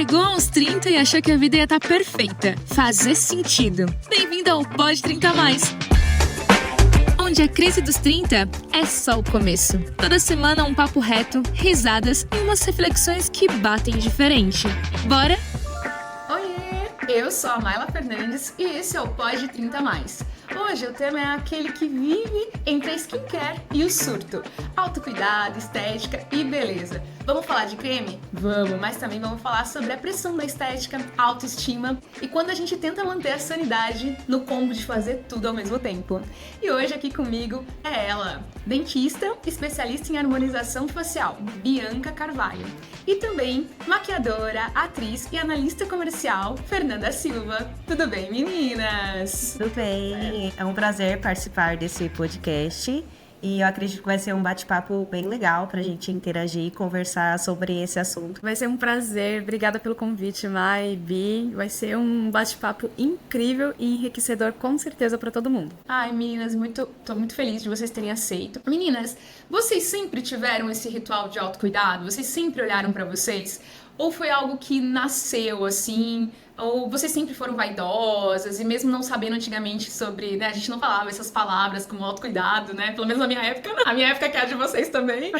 Chegou aos 30 e achou que a vida ia estar perfeita. Fazer sentido. Bem-vindo ao Pode 30 Mais. Onde a crise dos 30 é só o começo. Toda semana um papo reto, risadas e umas reflexões que batem diferente. Bora? Oiê, eu sou a Mayla Fernandes e esse é o Pode 30 Mais. Hoje o tema é aquele que vive entre a skincare e o surto. Autocuidado, estética e beleza. Vamos falar de creme? Vamos, mas também vamos falar sobre a pressão da estética, autoestima e quando a gente tenta manter a sanidade no combo de fazer tudo ao mesmo tempo. E hoje aqui comigo é ela, dentista, especialista em harmonização facial, Bianca Carvalho. E também maquiadora, atriz e analista comercial, Fernanda Silva. Tudo bem, meninas? Tudo bem, é um prazer participar desse podcast e eu acredito que vai ser um bate-papo bem legal pra gente interagir e conversar sobre esse assunto. Vai ser um prazer, obrigada pelo convite, Mai e Bi. Vai ser um bate-papo incrível e enriquecedor, com certeza, pra todo mundo. Ai, meninas, tô muito feliz de vocês terem aceito. Meninas, vocês sempre tiveram esse ritual de autocuidado? Vocês sempre olharam pra vocês? Ou foi algo que nasceu assim? Ou vocês sempre foram vaidosas e mesmo não sabendo antigamente sobre, né, a gente não falava essas palavras como autocuidado, né, pelo menos na minha época que é a de vocês também,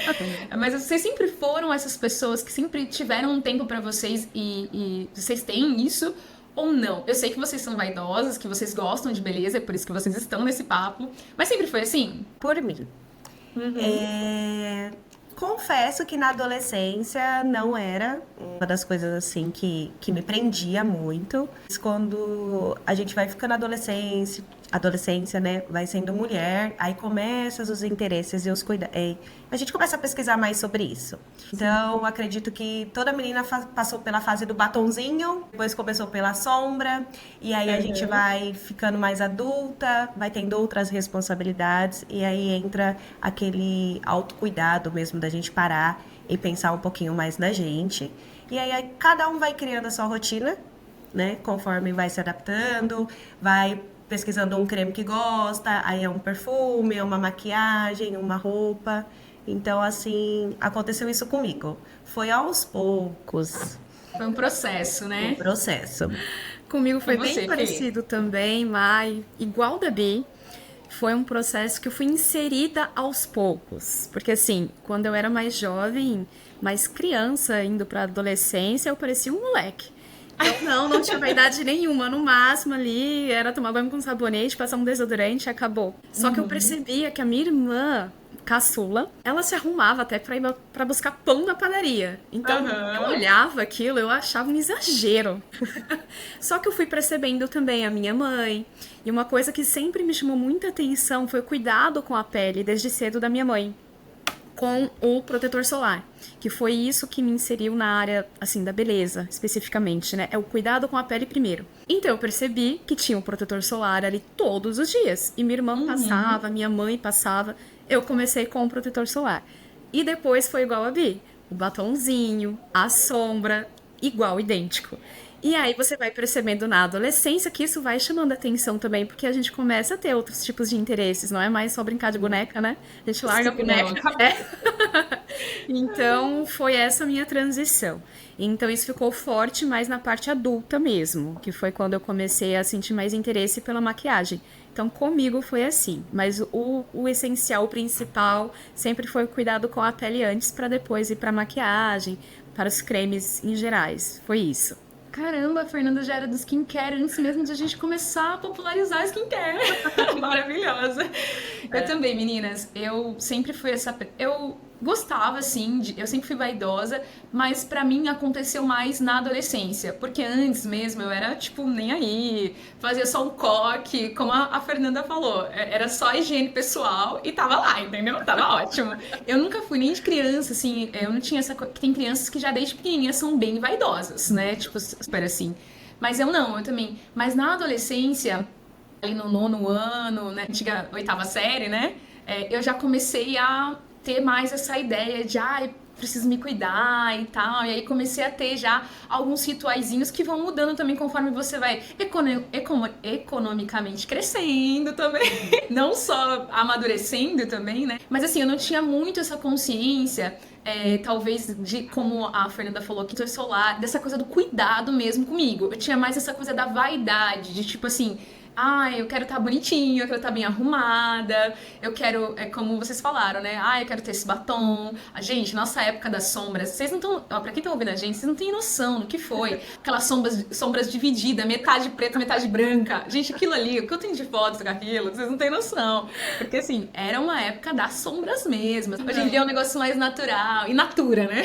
mas vocês sempre foram essas pessoas que sempre tiveram um tempo pra vocês e vocês têm isso ou não? Eu sei que vocês são vaidosas, que vocês gostam de beleza, é por isso que vocês estão nesse papo, mas sempre foi assim? Por mim. Confesso que na adolescência não era uma das coisas assim que me prendia muito. Quando a gente vai ficando adolescência, né, vai sendo mulher, aí começam os interesses e os cuidados. A gente começa a pesquisar mais sobre isso. Então, acredito que toda menina passou pela fase do batonzinho, depois começou pela sombra, e aí a gente vai ficando mais adulta, vai tendo outras responsabilidades, e aí entra aquele autocuidado mesmo da gente parar e pensar um pouquinho mais na gente. E aí cada um vai criando a sua rotina, né, conforme vai se adaptando, vai pesquisando um creme que gosta, aí é um perfume, é uma maquiagem, uma roupa. Então, assim, aconteceu isso comigo. Foi aos poucos. Foi um processo, né? Um processo. Comigo foi você, bem parecido também, Mai. Igual da Bi, foi um processo que eu fui inserida aos poucos. Porque, assim, quando eu era mais jovem, mais criança, indo pra adolescência, eu parecia um moleque. Então, não tinha vaidade nenhuma. No máximo ali, era tomar banho com sabonete, passar um desodorante e acabou. Só que eu percebia que a minha irmã caçula, ela se arrumava até pra ir pra buscar pão na padaria. Então, eu olhava aquilo, eu achava um exagero. Só que eu fui percebendo também a minha mãe. E uma coisa que sempre me chamou muita atenção foi o cuidado com a pele, desde cedo, da minha mãe, com o protetor solar, que foi isso que me inseriu na área, assim, da beleza, especificamente, né? É o cuidado com a pele primeiro. Então, eu percebi que tinha um protetor solar ali todos os dias. E minha irmã passava, minha mãe passava. Eu comecei com o protetor solar. E depois foi igual a Bi. O batonzinho, a sombra, igual, idêntico. E aí você vai percebendo na adolescência que isso vai chamando atenção também, porque a gente começa a ter outros tipos de interesses, não é mais só brincar de boneca, né? A gente larga a boneca. Então, foi essa a minha transição. Então, isso ficou forte mais na parte adulta mesmo, que foi quando eu comecei a sentir mais interesse pela maquiagem. Então, comigo foi assim. Mas o essencial, o principal, sempre foi o cuidado com a pele antes, para depois ir para maquiagem, para os cremes em gerais. Foi isso. Caramba, a Fernanda já era do skincare antes mesmo de a gente começar a popularizar a skincare. Maravilhosa. Eu também, meninas. Eu sempre fui essa... Eu gostava, assim, eu sempre fui vaidosa, mas pra mim aconteceu mais na adolescência. Porque antes mesmo eu era, tipo, nem aí. Fazia só um coque, como a Fernanda falou. Era só higiene pessoal e tava lá, entendeu? Tava ótimo. Eu nunca fui nem de criança, assim, eu não tinha essa coisa... Tem crianças que já desde pequenininha são bem vaidosas, né? Tipo, espera assim. Mas eu não, eu também. Mas na adolescência, ali no 9º ano, né? Antiga 8ª série, né? Eu já comecei a ter mais essa ideia de, preciso me cuidar e tal. E aí comecei a ter já alguns rituaizinhos que vão mudando também conforme você vai economicamente crescendo também. Não só amadurecendo também, né? Mas assim, eu não tinha muito essa consciência, talvez de, como a Fernanda falou, que solar, dessa coisa do cuidado mesmo comigo. Eu tinha mais essa coisa da vaidade, de tipo assim, eu quero estar bonitinho, eu quero estar bem arrumada, eu quero, como vocês falaram, né? Eu quero ter esse batom. Gente, nossa época das sombras, vocês não estão, pra quem tá ouvindo a gente, vocês não têm noção do que foi. Aquelas sombras divididas, metade preta, metade branca. Gente, aquilo ali, o que eu tenho de fotos com aquilo, vocês não têm noção. Porque assim, era uma época das sombras mesmo. Hoje em dia é um negócio mais natural, in natura, né?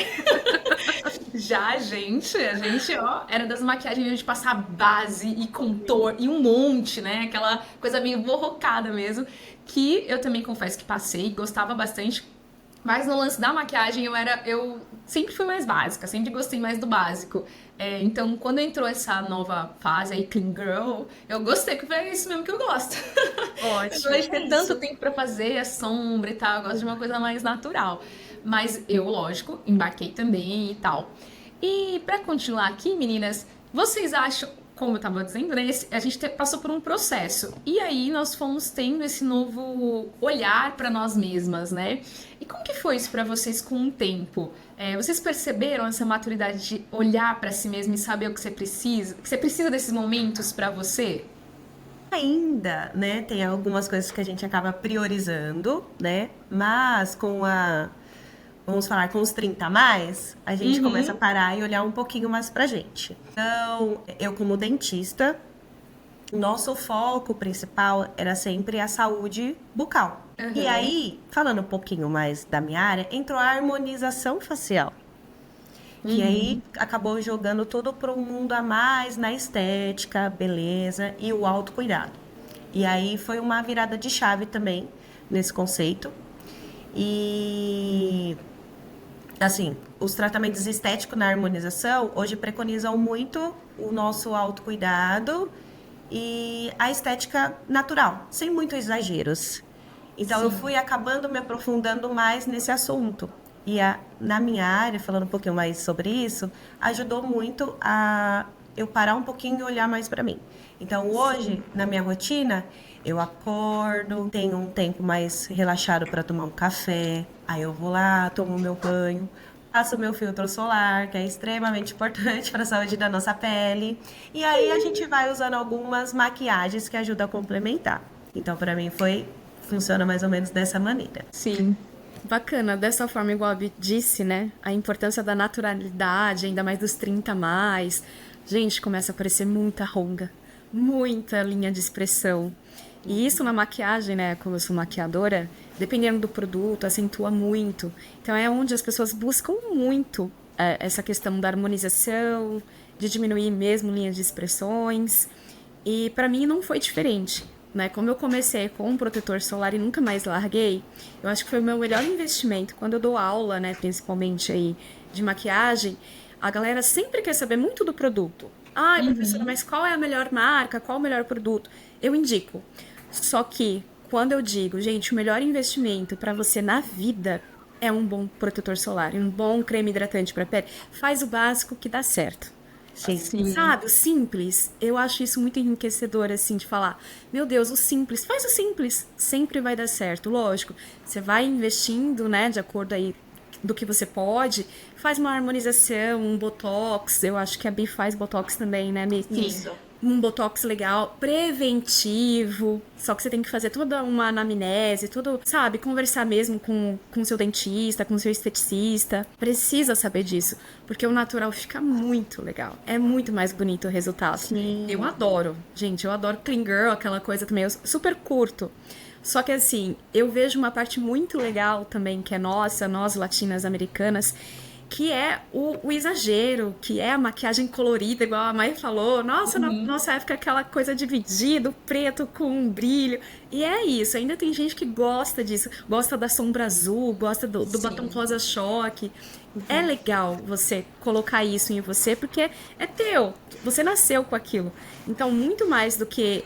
Já a gente, era das maquiagens de passar base e contorno e um monte, né? Aquela coisa meio borrocada mesmo, que eu também confesso que passei, gostava bastante. Mas no lance da maquiagem eu sempre fui mais básica, sempre gostei mais do básico. Então, quando entrou essa nova fase aí, Clean Girl, eu gostei, porque é isso mesmo que eu gosto. Ótimo. Eu gosto de ter tanto tempo pra fazer a sombra e tal, eu gosto de uma coisa mais natural. Mas eu, lógico, embarquei também e tal. E pra continuar aqui, meninas, vocês acham, como eu tava dizendo, né, a gente passou por um processo. E aí nós fomos tendo esse novo olhar pra nós mesmas, né? E como que foi isso pra vocês com o tempo? Vocês perceberam essa maturidade de olhar pra si mesma e saber o que você precisa? Que você precisa desses momentos pra você? Ainda, né, tem algumas coisas que a gente acaba priorizando, né? Mas vamos falar, com os 30 a mais, a gente começa a parar e olhar um pouquinho mais pra gente. Então, eu como dentista, nosso foco principal era sempre a saúde bucal. E aí, falando um pouquinho mais da minha área, entrou a harmonização facial. E aí, acabou jogando tudo para um mundo a mais na estética, beleza e o autocuidado. E aí, foi uma virada de chave também nesse conceito. E assim, os tratamentos estéticos na harmonização hoje preconizam muito o nosso autocuidado e a estética natural, sem muitos exageros. Então, eu fui acabando me aprofundando mais nesse assunto. E na minha área, falando um pouquinho mais sobre isso, ajudou muito a eu parar um pouquinho e olhar mais para mim. Então, hoje, na minha rotina, eu acordo, tenho um tempo mais relaxado para tomar um café, aí eu vou lá, tomo meu banho, faço meu filtro solar, que é extremamente importante para a saúde da nossa pele, e aí a gente vai usando algumas maquiagens que ajudam a complementar. Então, para mim, funciona mais ou menos dessa maneira. Sim. Bacana, dessa forma, igual a Bi disse, né? A importância da naturalidade, ainda mais dos 30 a mais. Gente, começa a aparecer muita ruga, muita linha de expressão. E isso na maquiagem, né? Como eu sou maquiadora, dependendo do produto, acentua muito. Então é onde as pessoas buscam muito essa questão da harmonização, de diminuir mesmo linhas de expressões. E para mim não foi diferente. Né? Como eu comecei com um protetor solar e nunca mais larguei, eu acho que foi o meu melhor investimento. Quando eu dou aula, né, principalmente aí de maquiagem, a galera sempre quer saber muito do produto. Professora, mas qual é a melhor marca? Qual é o melhor produto? Eu indico. Só que, quando eu digo, gente, o melhor investimento para você na vida é um bom protetor solar, um bom creme hidratante para pele, faz o básico que dá certo. Sim. Sabe, o simples, eu acho isso muito enriquecedor, assim, de falar, meu Deus, o simples, faz o simples, sempre vai dar certo, lógico, você vai investindo, né, de acordo aí do que você pode, faz uma harmonização, um botox, eu acho que a Bi faz botox também, né, Mi? Isso. Um botox legal, preventivo, só que você tem que fazer toda uma anamnese, tudo, sabe, conversar mesmo com seu dentista, com seu esteticista, precisa saber disso, porque o natural fica muito legal, é muito mais bonito o resultado. Sim. Eu adoro, gente, eu adoro Clean Girl, aquela coisa também, eu super curto. Só que assim, eu vejo uma parte muito legal também, que é nossa, nós latinas americanas, que é o exagero, que é a maquiagem colorida, igual a Mai falou. Nossa, na nossa época, aquela coisa dividida, preto com um brilho. E é isso, ainda tem gente que gosta disso, gosta da sombra azul, gosta do batom rosa choque. É legal você colocar isso em você, porque é teu, você nasceu com aquilo. Então, muito mais do que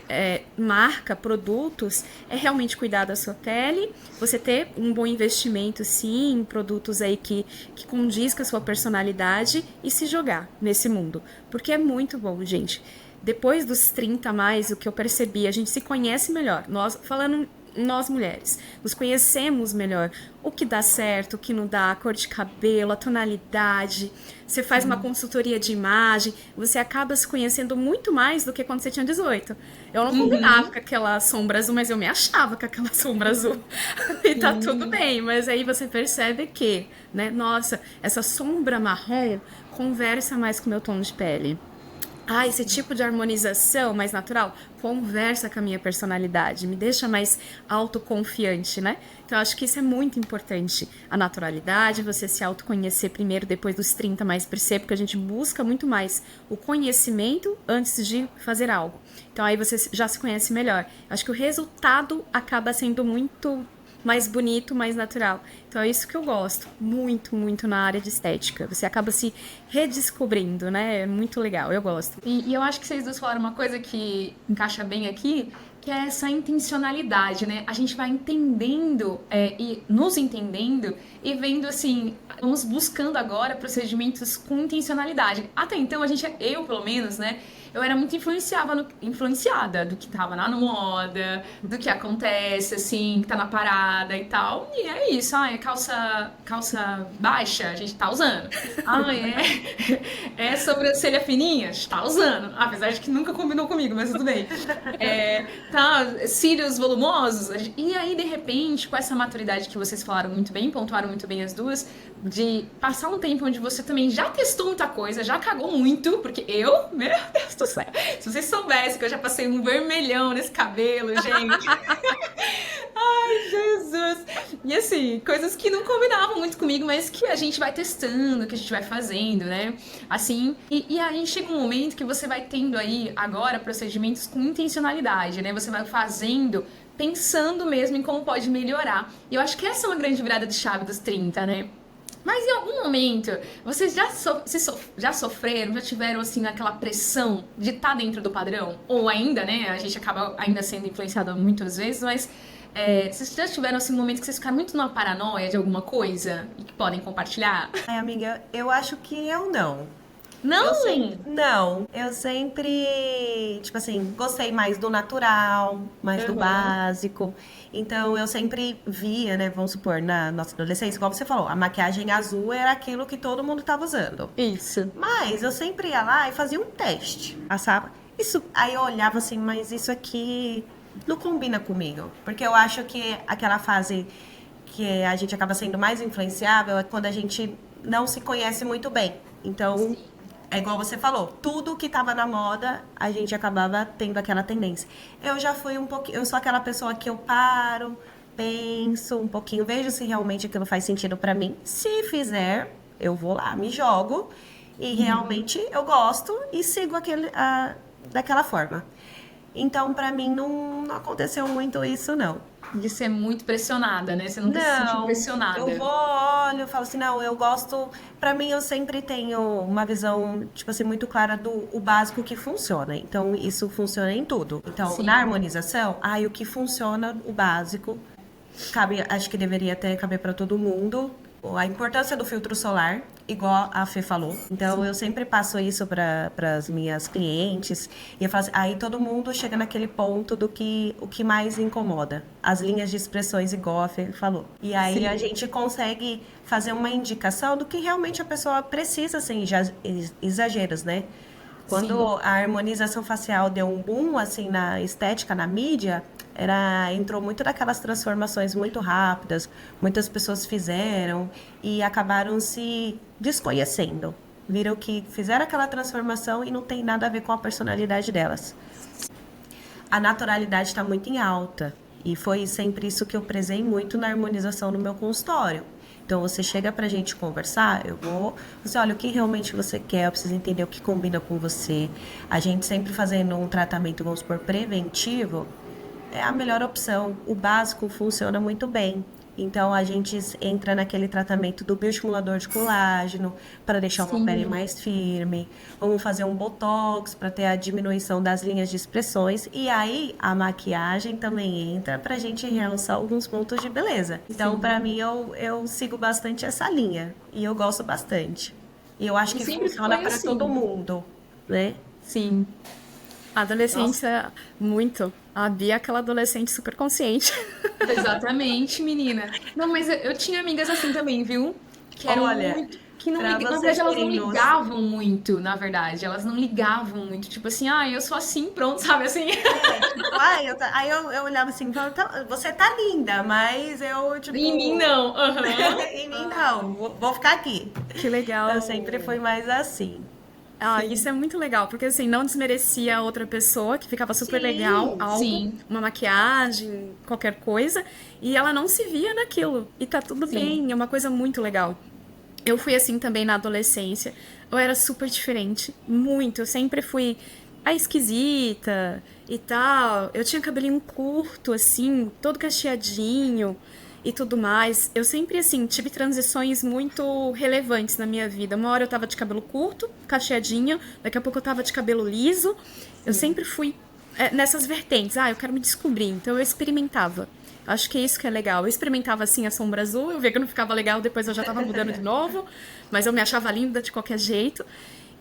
marca, produtos, é realmente cuidar da sua pele, você ter um bom investimento, sim, em produtos aí que condiz com a sua personalidade e se jogar nesse mundo. Porque é muito bom, gente. Depois dos 30 a mais, o que eu percebi, a gente se conhece melhor. Nós mulheres, nos conhecemos melhor, o que dá certo, o que não dá, a cor de cabelo, a tonalidade, você faz uma consultoria de imagem, você acaba se conhecendo muito mais do que quando você tinha 18. Eu não combinava com aquela sombra azul, mas eu me achava com aquela sombra azul. E tá tudo bem, mas aí você percebe que, né, nossa, essa sombra marrom conversa mais com o meu tom de pele. Esse tipo de harmonização mais natural conversa com a minha personalidade, me deixa mais autoconfiante, né? Então, eu acho que isso é muito importante. A naturalidade, você se autoconhecer primeiro, depois dos 30, mais percebo que a gente busca muito mais o conhecimento antes de fazer algo. Então, aí você já se conhece melhor. Eu acho que o resultado acaba sendo muito mais bonito, mais natural. Então é isso que eu gosto muito, muito na área de estética. Você acaba se redescobrindo, né? É muito legal, eu gosto. E eu acho que vocês dois falaram uma coisa que encaixa bem aqui, que é essa intencionalidade, né? A gente vai entendendo e nos entendendo e vendo assim, vamos buscando agora procedimentos com intencionalidade. Até então, eu pelo menos, né? Eu era muito influenciada do que tava na moda, do que acontece, assim, que tá na parada e tal. E é isso, é calça baixa, a gente tá usando. É sobrancelha fininha, a gente tá usando. Apesar de que nunca combinou comigo, mas tudo bem. Cílios volumosos. E aí, de repente, com essa maturidade que vocês falaram muito bem, pontuaram muito bem as duas, de passar um tempo onde você também já testou muita coisa, já cagou muito, porque meu Deus do céu, se vocês soubessem que eu já passei um vermelhão nesse cabelo, gente. Ai, Jesus. E assim, coisas que não combinavam muito comigo, mas que a gente vai testando, que a gente vai fazendo, né? Assim, e aí chega um momento que você vai tendo aí, agora, procedimentos com intencionalidade, né? Você vai fazendo, pensando mesmo em como pode melhorar. E eu acho que essa é uma grande virada de chave dos 30, né? Mas em algum momento, vocês já sofreram, já tiveram, assim, aquela pressão de estar dentro do padrão? Ou ainda, né, a gente acaba ainda sendo influenciado muitas vezes, mas vocês já tiveram, assim, um momento que vocês ficaram muito numa paranoia de alguma coisa e que podem compartilhar? Amiga, eu acho que eu não. Não? Eu sempre, tipo assim, gostei mais do natural, mais do básico. Então, eu sempre via, né, vamos supor, na nossa adolescência, igual você falou, a maquiagem azul era aquilo que todo mundo tava usando. Isso. Mas eu sempre ia lá e fazia um teste, passava. Aí eu olhava assim, mas isso aqui não combina comigo. Porque eu acho que aquela fase que a gente acaba sendo mais influenciável é quando a gente não se conhece muito bem. Então... Sim. É igual você falou, tudo que tava na moda, a gente acabava tendo aquela tendência. Eu já fui um pouquinho, eu sou aquela pessoa que eu paro, penso um pouquinho, vejo se realmente aquilo faz sentido pra mim. Se fizer, eu vou lá, me jogo e realmente eu gosto e sigo daquela forma. Então, pra mim, não aconteceu muito isso, não. De ser muito pressionada, né? Você nunca se sentiu pressionada. Eu olho, falo assim, não, eu gosto... Pra mim, eu sempre tenho uma visão, tipo assim, muito clara do o básico que funciona. Então, isso funciona em tudo. Então, sim, na harmonização, o que funciona, o básico, acho que deveria até caber pra todo mundo. A importância do filtro solar, igual a Fê falou. Então, eu sempre passo isso para as minhas clientes. E eu falo assim, aí todo mundo chega naquele ponto do que o que mais incomoda. As linhas de expressões, igual a Fê falou. E aí, sim, a gente consegue fazer uma indicação do que realmente a pessoa precisa, sem exageros, né? Quando, sim, a harmonização facial deu um boom, assim, na estética, na mídia... entrou muito daquelas transformações muito rápidas, muitas pessoas fizeram e acabaram se desconhecendo. Viram que fizeram aquela transformação e não tem nada a ver com a personalidade delas. A naturalidade está muito em alta e foi sempre isso que eu prezei muito na harmonização no meu consultório. Então, você chega pra gente conversar, você olha o que realmente você quer, eu preciso entender o que combina com você. A gente sempre fazendo um tratamento, vamos supor, preventivo, é a melhor opção. O básico funciona muito bem. Então a gente entra naquele tratamento do bioestimulador de colágeno para deixar uma pele mais firme. Vamos fazer um botox para ter a diminuição das linhas de expressões. E aí a maquiagem também entra para a gente realçar alguns pontos de beleza. Então, para mim, eu sigo bastante essa linha e eu gosto bastante. E eu acho que sempre funciona foi para assim. todo mundo, né? Sim. A adolescência, muito. A Bia é aquela adolescente super consciente. Exatamente, menina. Não, mas eu tinha amigas assim também, viu? Que eram Olha, muito. Que não pra ligavam. Na vocês verdade, elas não terem noção. ligavam muito, na verdade. Elas não ligavam muito. Tipo assim, ah, eu sou assim, pronto, sabe assim? Aí eu olhava assim, falava, você tá linda, mas eu, tipo... Em mim, não. Aham. Em mim não, vou ficar aqui. Que legal. Eu sempre fui mais assim. Ah, isso é muito legal, porque assim, não desmerecia a outra pessoa, que ficava super Sim, legal, algo, sim. uma maquiagem, qualquer coisa, e ela não se via naquilo. E tá tudo bem, é uma coisa muito legal. Eu fui assim também na adolescência. Eu era super diferente, muito. Eu sempre fui a esquisita e tal. Eu tinha cabelinho curto, assim, todo cacheadinho e tudo mais. Eu sempre, assim, tive transições muito relevantes na minha vida. Uma hora eu tava de cabelo curto, cacheadinho, daqui a pouco eu tava de cabelo liso. Eu sempre fui nessas vertentes. Ah, eu quero me descobrir. Então eu experimentava. Acho que é isso que é legal. Eu experimentava assim a sombra azul, eu via que não ficava legal, depois eu já tava mudando de novo, mas eu me achava linda de qualquer jeito.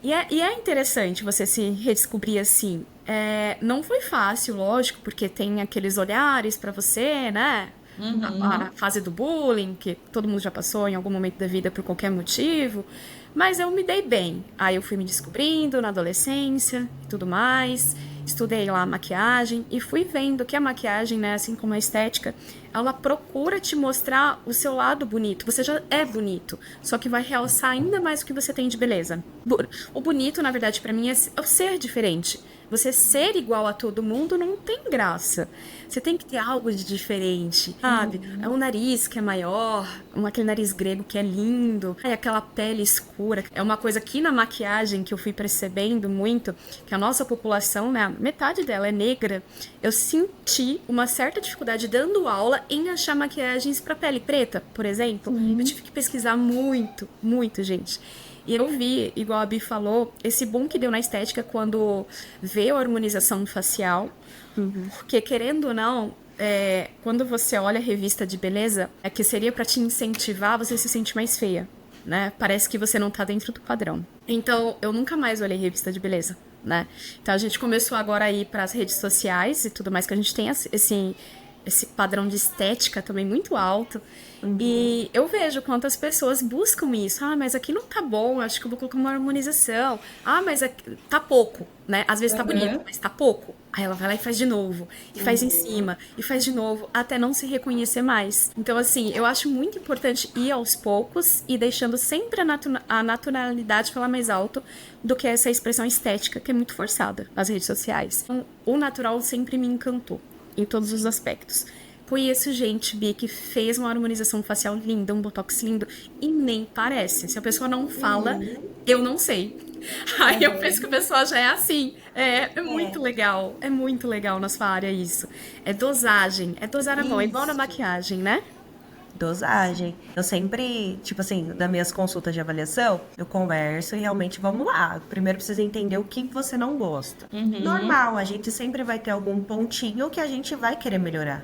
E é interessante você se redescobrir assim. Não foi fácil, lógico, porque tem aqueles olhares pra você, né? A fase do bullying, que todo mundo já passou em algum momento da vida por qualquer motivo. Mas eu me dei bem. Aí eu fui me descobrindo na adolescência e tudo mais. Estudei lá a maquiagem e fui vendo que a maquiagem, né, assim como a estética, ela procura te mostrar o seu lado bonito. Você já é bonito, só que vai realçar ainda mais o que você tem de beleza. O bonito, na verdade, pra mim, é o ser diferente. Você ser igual a todo mundo não tem graça. Você tem que ter algo de diferente, sabe? É um nariz que é maior, aquele nariz grego que é lindo, aquela pele escura. É uma coisa que na maquiagem que eu fui percebendo muito, que a nossa população, né, metade dela é negra. Eu senti uma certa dificuldade dando aula em achar maquiagens pra pele preta, por exemplo. Eu tive que pesquisar muito, muito, gente. E eu vi, igual a Bi falou, esse boom que deu na estética quando veio a harmonização facial. Porque, querendo ou não, quando você olha a revista de beleza, é que seria pra te incentivar, você se sente mais feia, né? Parece que você não tá dentro do padrão. Então, eu nunca mais olhei revista de beleza, né? Então, a gente começou agora a ir pras redes sociais e tudo mais, que a gente tem esse padrão de estética também muito alto. E eu vejo quantas pessoas buscam isso. Ah, mas aqui não tá bom, acho que eu vou colocar uma harmonização. Ah, mas aqui tá pouco, né? Às vezes tá bonito, mas tá pouco. Aí ela vai lá e faz de novo. E faz em cima. E faz de novo. Até não se reconhecer mais. Então, assim, eu acho muito importante ir aos poucos e deixando sempre a naturalidade falar mais alto do que essa expressão estética, que é muito forçada nas redes sociais. Então, o natural sempre me encantou, em todos os aspectos. Conheço gente, Bi, que fez uma harmonização facial linda, um botox lindo, e nem parece. Se a pessoa não fala, eu não sei. Aí eu penso que a pessoa já é assim. É muito legal. É muito legal na sua área isso. É dosagem. É dosar a mão. É igual na maquiagem, né? Dosagem. Eu sempre, tipo assim, das minhas consultas de avaliação, eu converso e realmente vamos lá. Primeiro precisa entender o que você não gosta. Normal, a gente sempre vai ter algum pontinho que a gente vai querer melhorar.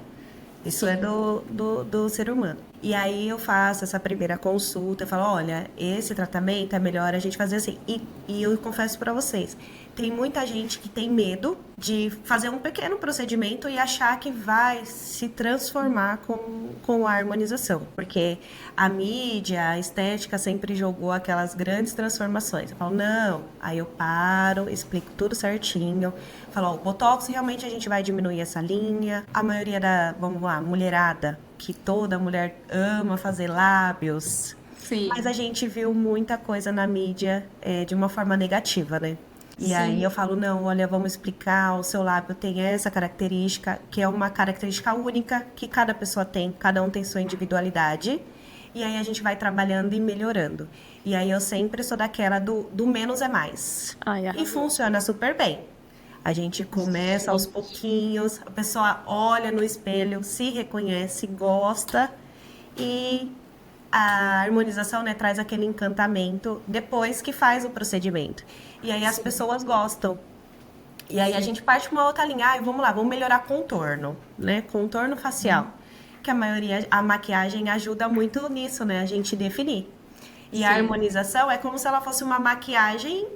Isso é do ser humano. E aí eu faço essa primeira consulta, eu falo, olha, esse tratamento é melhor a gente fazer assim. E eu confesso pra vocês, tem muita gente que tem medo de fazer um pequeno procedimento e achar que vai se transformar com a harmonização. Porque a mídia, a estética sempre jogou aquelas grandes transformações. Eu falo, não. Aí eu paro, explico tudo certinho. Falo, ó, o Botox realmente a gente vai diminuir essa linha. A maioria vamos lá, mulherada, que toda mulher ama fazer lábios. Sim. Mas a gente viu muita coisa na mídia de uma forma negativa, né? E aí eu falo, não, olha, vamos explicar, o seu lábio tem essa característica, que é uma característica única, que cada pessoa tem, cada um tem sua individualidade. E aí a gente vai trabalhando e melhorando. E aí eu sempre sou daquela do menos é mais. E funciona super bem. A gente começa aos pouquinhos, a pessoa olha no espelho, se reconhece, gosta. e a harmonização, né, traz aquele encantamento depois que faz o procedimento. E aí as pessoas gostam. E aí a gente parte para uma outra linha. Vamos lá, vamos melhorar contorno, né? Contorno facial. Que a maquiagem ajuda muito nisso, né? A gente definir. E a harmonização é como se ela fosse uma maquiagem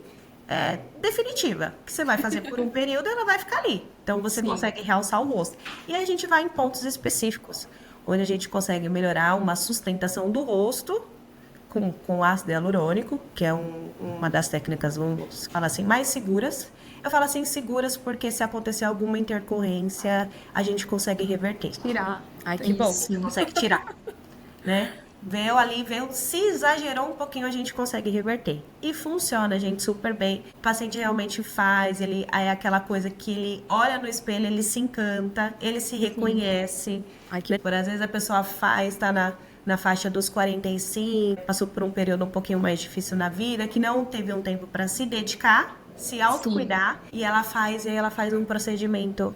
definitiva. Que você vai fazer por um período e ela vai ficar ali. Então você consegue realçar o rosto. E aí a gente vai em pontos específicos, onde a gente consegue melhorar uma sustentação do rosto com ácido hialurônico, que é uma das técnicas, vamos falar assim, mais seguras. Eu falo assim, seguras, porque se acontecer alguma intercorrência, a gente consegue reverter. Tirar. Ai, que bom. Consegue tirar, né? Veio ali, se exagerou um pouquinho, a gente consegue reverter. E funciona, gente, super bem. O paciente realmente faz, ele é aquela coisa que ele olha no espelho, ele se encanta, ele se reconhece. Ai, que... Por às vezes a pessoa faz, tá na faixa dos 45, passou por um período um pouquinho mais difícil na vida, que não teve um tempo para se dedicar, se autocuidar, e ela faz um procedimento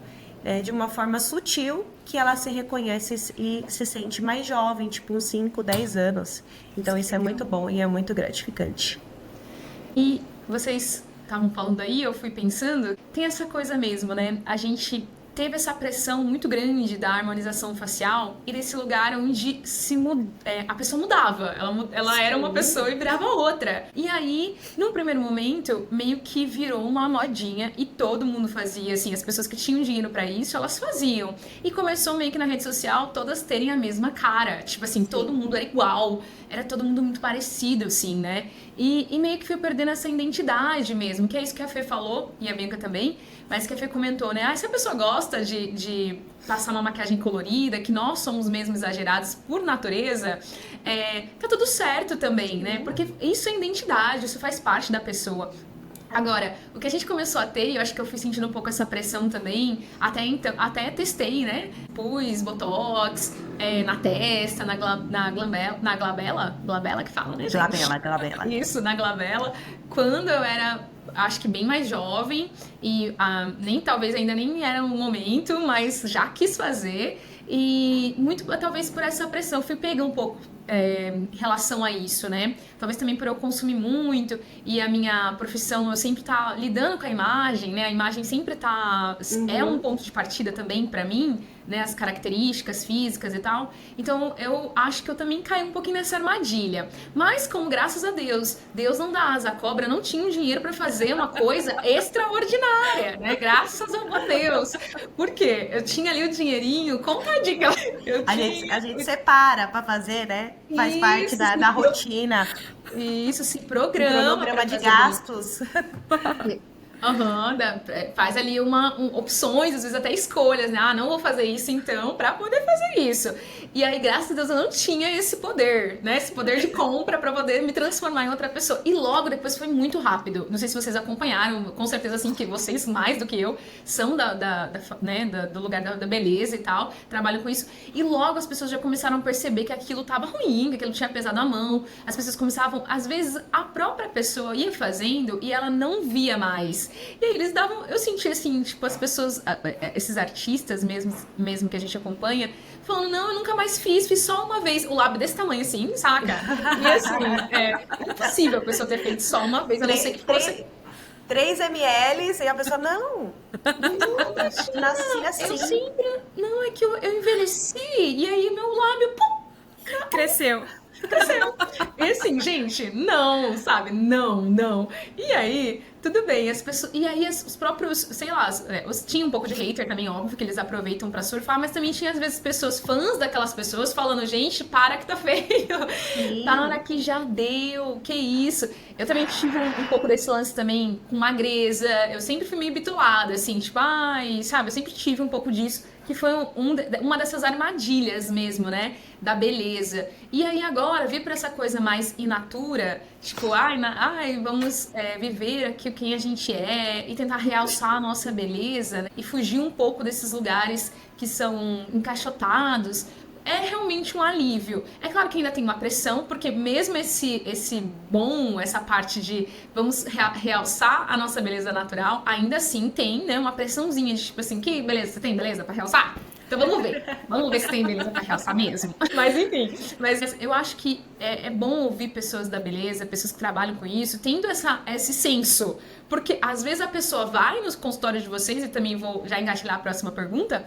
de uma forma sutil, que ela se reconhece e se sente mais jovem, tipo uns 5, 10 anos. Então isso é muito bom e é muito gratificante. E vocês estavam falando aí, eu fui pensando, tem essa coisa mesmo, né? A gente teve essa pressão muito grande da harmonização facial e desse lugar onde a pessoa mudava. Ela era uma pessoa e virava outra. E aí, num primeiro momento, meio que virou uma modinha e todo mundo fazia, assim, as pessoas que tinham dinheiro pra isso, elas faziam. E começou meio que na rede social todas terem a mesma cara. Tipo assim, todo mundo era igual. Era todo mundo muito parecido, assim, né? E meio que foi perdendo essa identidade mesmo, que é isso que a Fê falou, e a Bianca também, mas que a Fê comentou, né? Se a pessoa gosta de passar uma maquiagem colorida, que nós somos mesmo exagerados por natureza, tá tudo certo também, né? Porque isso é identidade, isso faz parte da pessoa. Agora, o que a gente começou a ter, e eu acho que eu fui sentindo um pouco essa pressão também, até testei, né? Pus Botox na testa, na glabela que fala, né, gente? Glabela. Isso, na glabela. Quando eu era, acho que bem mais jovem, e talvez ainda nem era o momento, mas já quis fazer. E muito, talvez por essa pressão, fui pegar um pouco em relação a isso, né? Talvez também por eu consumir muito e a minha profissão, eu sempre tá lidando com a imagem, né? A imagem sempre é um ponto de partida também pra mim, né? As características físicas e tal. Então, eu acho que eu também caí um pouquinho nessa armadilha. Mas, como graças a Deus, Deus não dá asa à cobra, não tinha um dinheiro pra fazer uma coisa extraordinária, né? Graças a Deus. Por quê? Eu tinha ali o dinheirinho, contadinho. A gente separa pra fazer, né? Faz parte da rotina. Isso, se programa. Cronograma de gastos. Faz ali opções, às vezes até escolhas, né? Não vou fazer isso então pra poder fazer isso. E aí, graças a Deus, eu não tinha esse poder, né? Esse poder de compra pra poder me transformar em outra pessoa. E logo depois foi muito rápido. Não sei se vocês acompanharam, com certeza assim, que vocês, mais do que eu, são do lugar da beleza e tal, trabalham com isso. E logo as pessoas já começaram a perceber que aquilo tava ruim, que aquilo tinha pesado a mão. As pessoas começavam, às vezes, a própria pessoa ia fazendo e ela não via mais. E aí eles davam, eu senti assim, tipo, as pessoas, esses artistas mesmo que a gente acompanha, falando, não, eu nunca mais fiz só uma vez, o lábio desse tamanho assim, saca? E assim, é impossível a pessoa ter feito só uma vez, a não ser que fosse... 3 ml e a pessoa, não nasci assim. Eu sempre, não, é que eu envelheci, e aí meu lábio, pum, cresceu. E assim, gente, não, sabe? Não. E aí, tudo bem, as pessoas. E aí, os próprios, sei lá, tinha um pouco de hater também, óbvio, que eles aproveitam pra surfar, mas também tinha, às vezes, pessoas, fãs daquelas pessoas, falando, gente, para que tá feio. Sim. Para que já deu, que isso. Eu também tive um pouco desse lance também com magreza. Eu sempre fui meio bitolada, assim, tipo, sabe? Eu sempre tive um pouco disso. Que foi uma dessas armadilhas mesmo, né? Da beleza. E aí agora, vir pra essa coisa mais in natura, tipo, vamos viver aqui quem a gente é e tentar realçar a nossa beleza, né? E fugir um pouco desses lugares que são encaixotados. É realmente um alívio. É claro que ainda tem uma pressão, porque mesmo essa parte de vamos realçar a nossa beleza natural, ainda assim tem, né, uma pressãozinha de tipo assim, que beleza, você tem beleza pra realçar? Então vamos ver se tem beleza pra realçar mesmo. Mas enfim, mas eu acho que é bom ouvir pessoas da beleza, pessoas que trabalham com isso, tendo esse senso. Porque às vezes a pessoa vai nos consultórios de vocês, e também vou já engatilhar a próxima pergunta.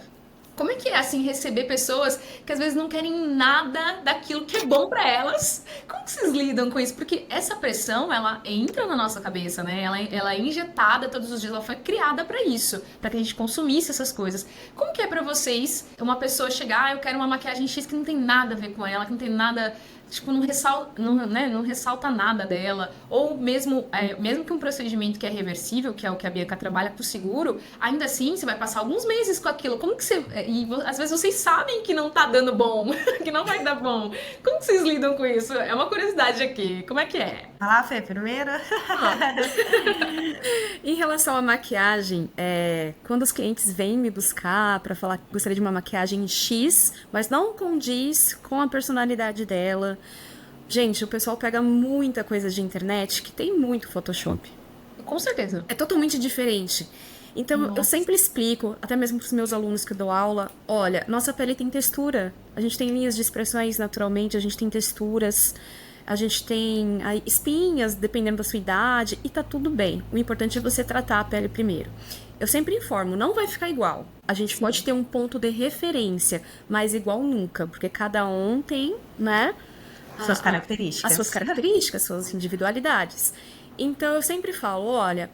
Como é que é, assim, receber pessoas que às vezes não querem nada daquilo que é bom pra elas? Como que vocês lidam com isso? Porque essa pressão, ela entra na nossa cabeça, né? Ela é injetada todos os dias, ela foi criada pra isso, pra que a gente consumisse essas coisas. Como que é pra vocês uma pessoa chegar, eu quero uma maquiagem X que não tem nada a ver com ela, que não tem nada... Tipo, não ressalta nada dela. Ou mesmo que um procedimento que é reversível, que é o que a Bianca trabalha com o seguro, ainda assim você vai passar alguns meses com aquilo. Como que você... às vezes vocês sabem que não tá dando bom, que não vai dar bom. Como que vocês lidam com isso? É uma curiosidade aqui. Como é que é? Fala, Fê, primeiro. Em relação à maquiagem, quando os clientes vêm me buscar para falar que gostaria de uma maquiagem X, mas não condiz com a personalidade dela. Gente, o pessoal pega muita coisa de internet que tem muito Photoshop. Com certeza. É totalmente diferente. Então, eu sempre explico, até mesmo para os meus alunos que eu dou aula, olha, nossa pele tem textura. A gente tem linhas de expressões naturalmente, a gente tem texturas, a gente tem espinhas, dependendo da sua idade, e tá tudo bem. O importante é você tratar a pele primeiro. Eu sempre informo, não vai ficar igual. A gente pode ter um ponto de referência, mas igual nunca, porque cada um tem, né? Suas características. As suas características, suas individualidades. Então, eu sempre falo, olha,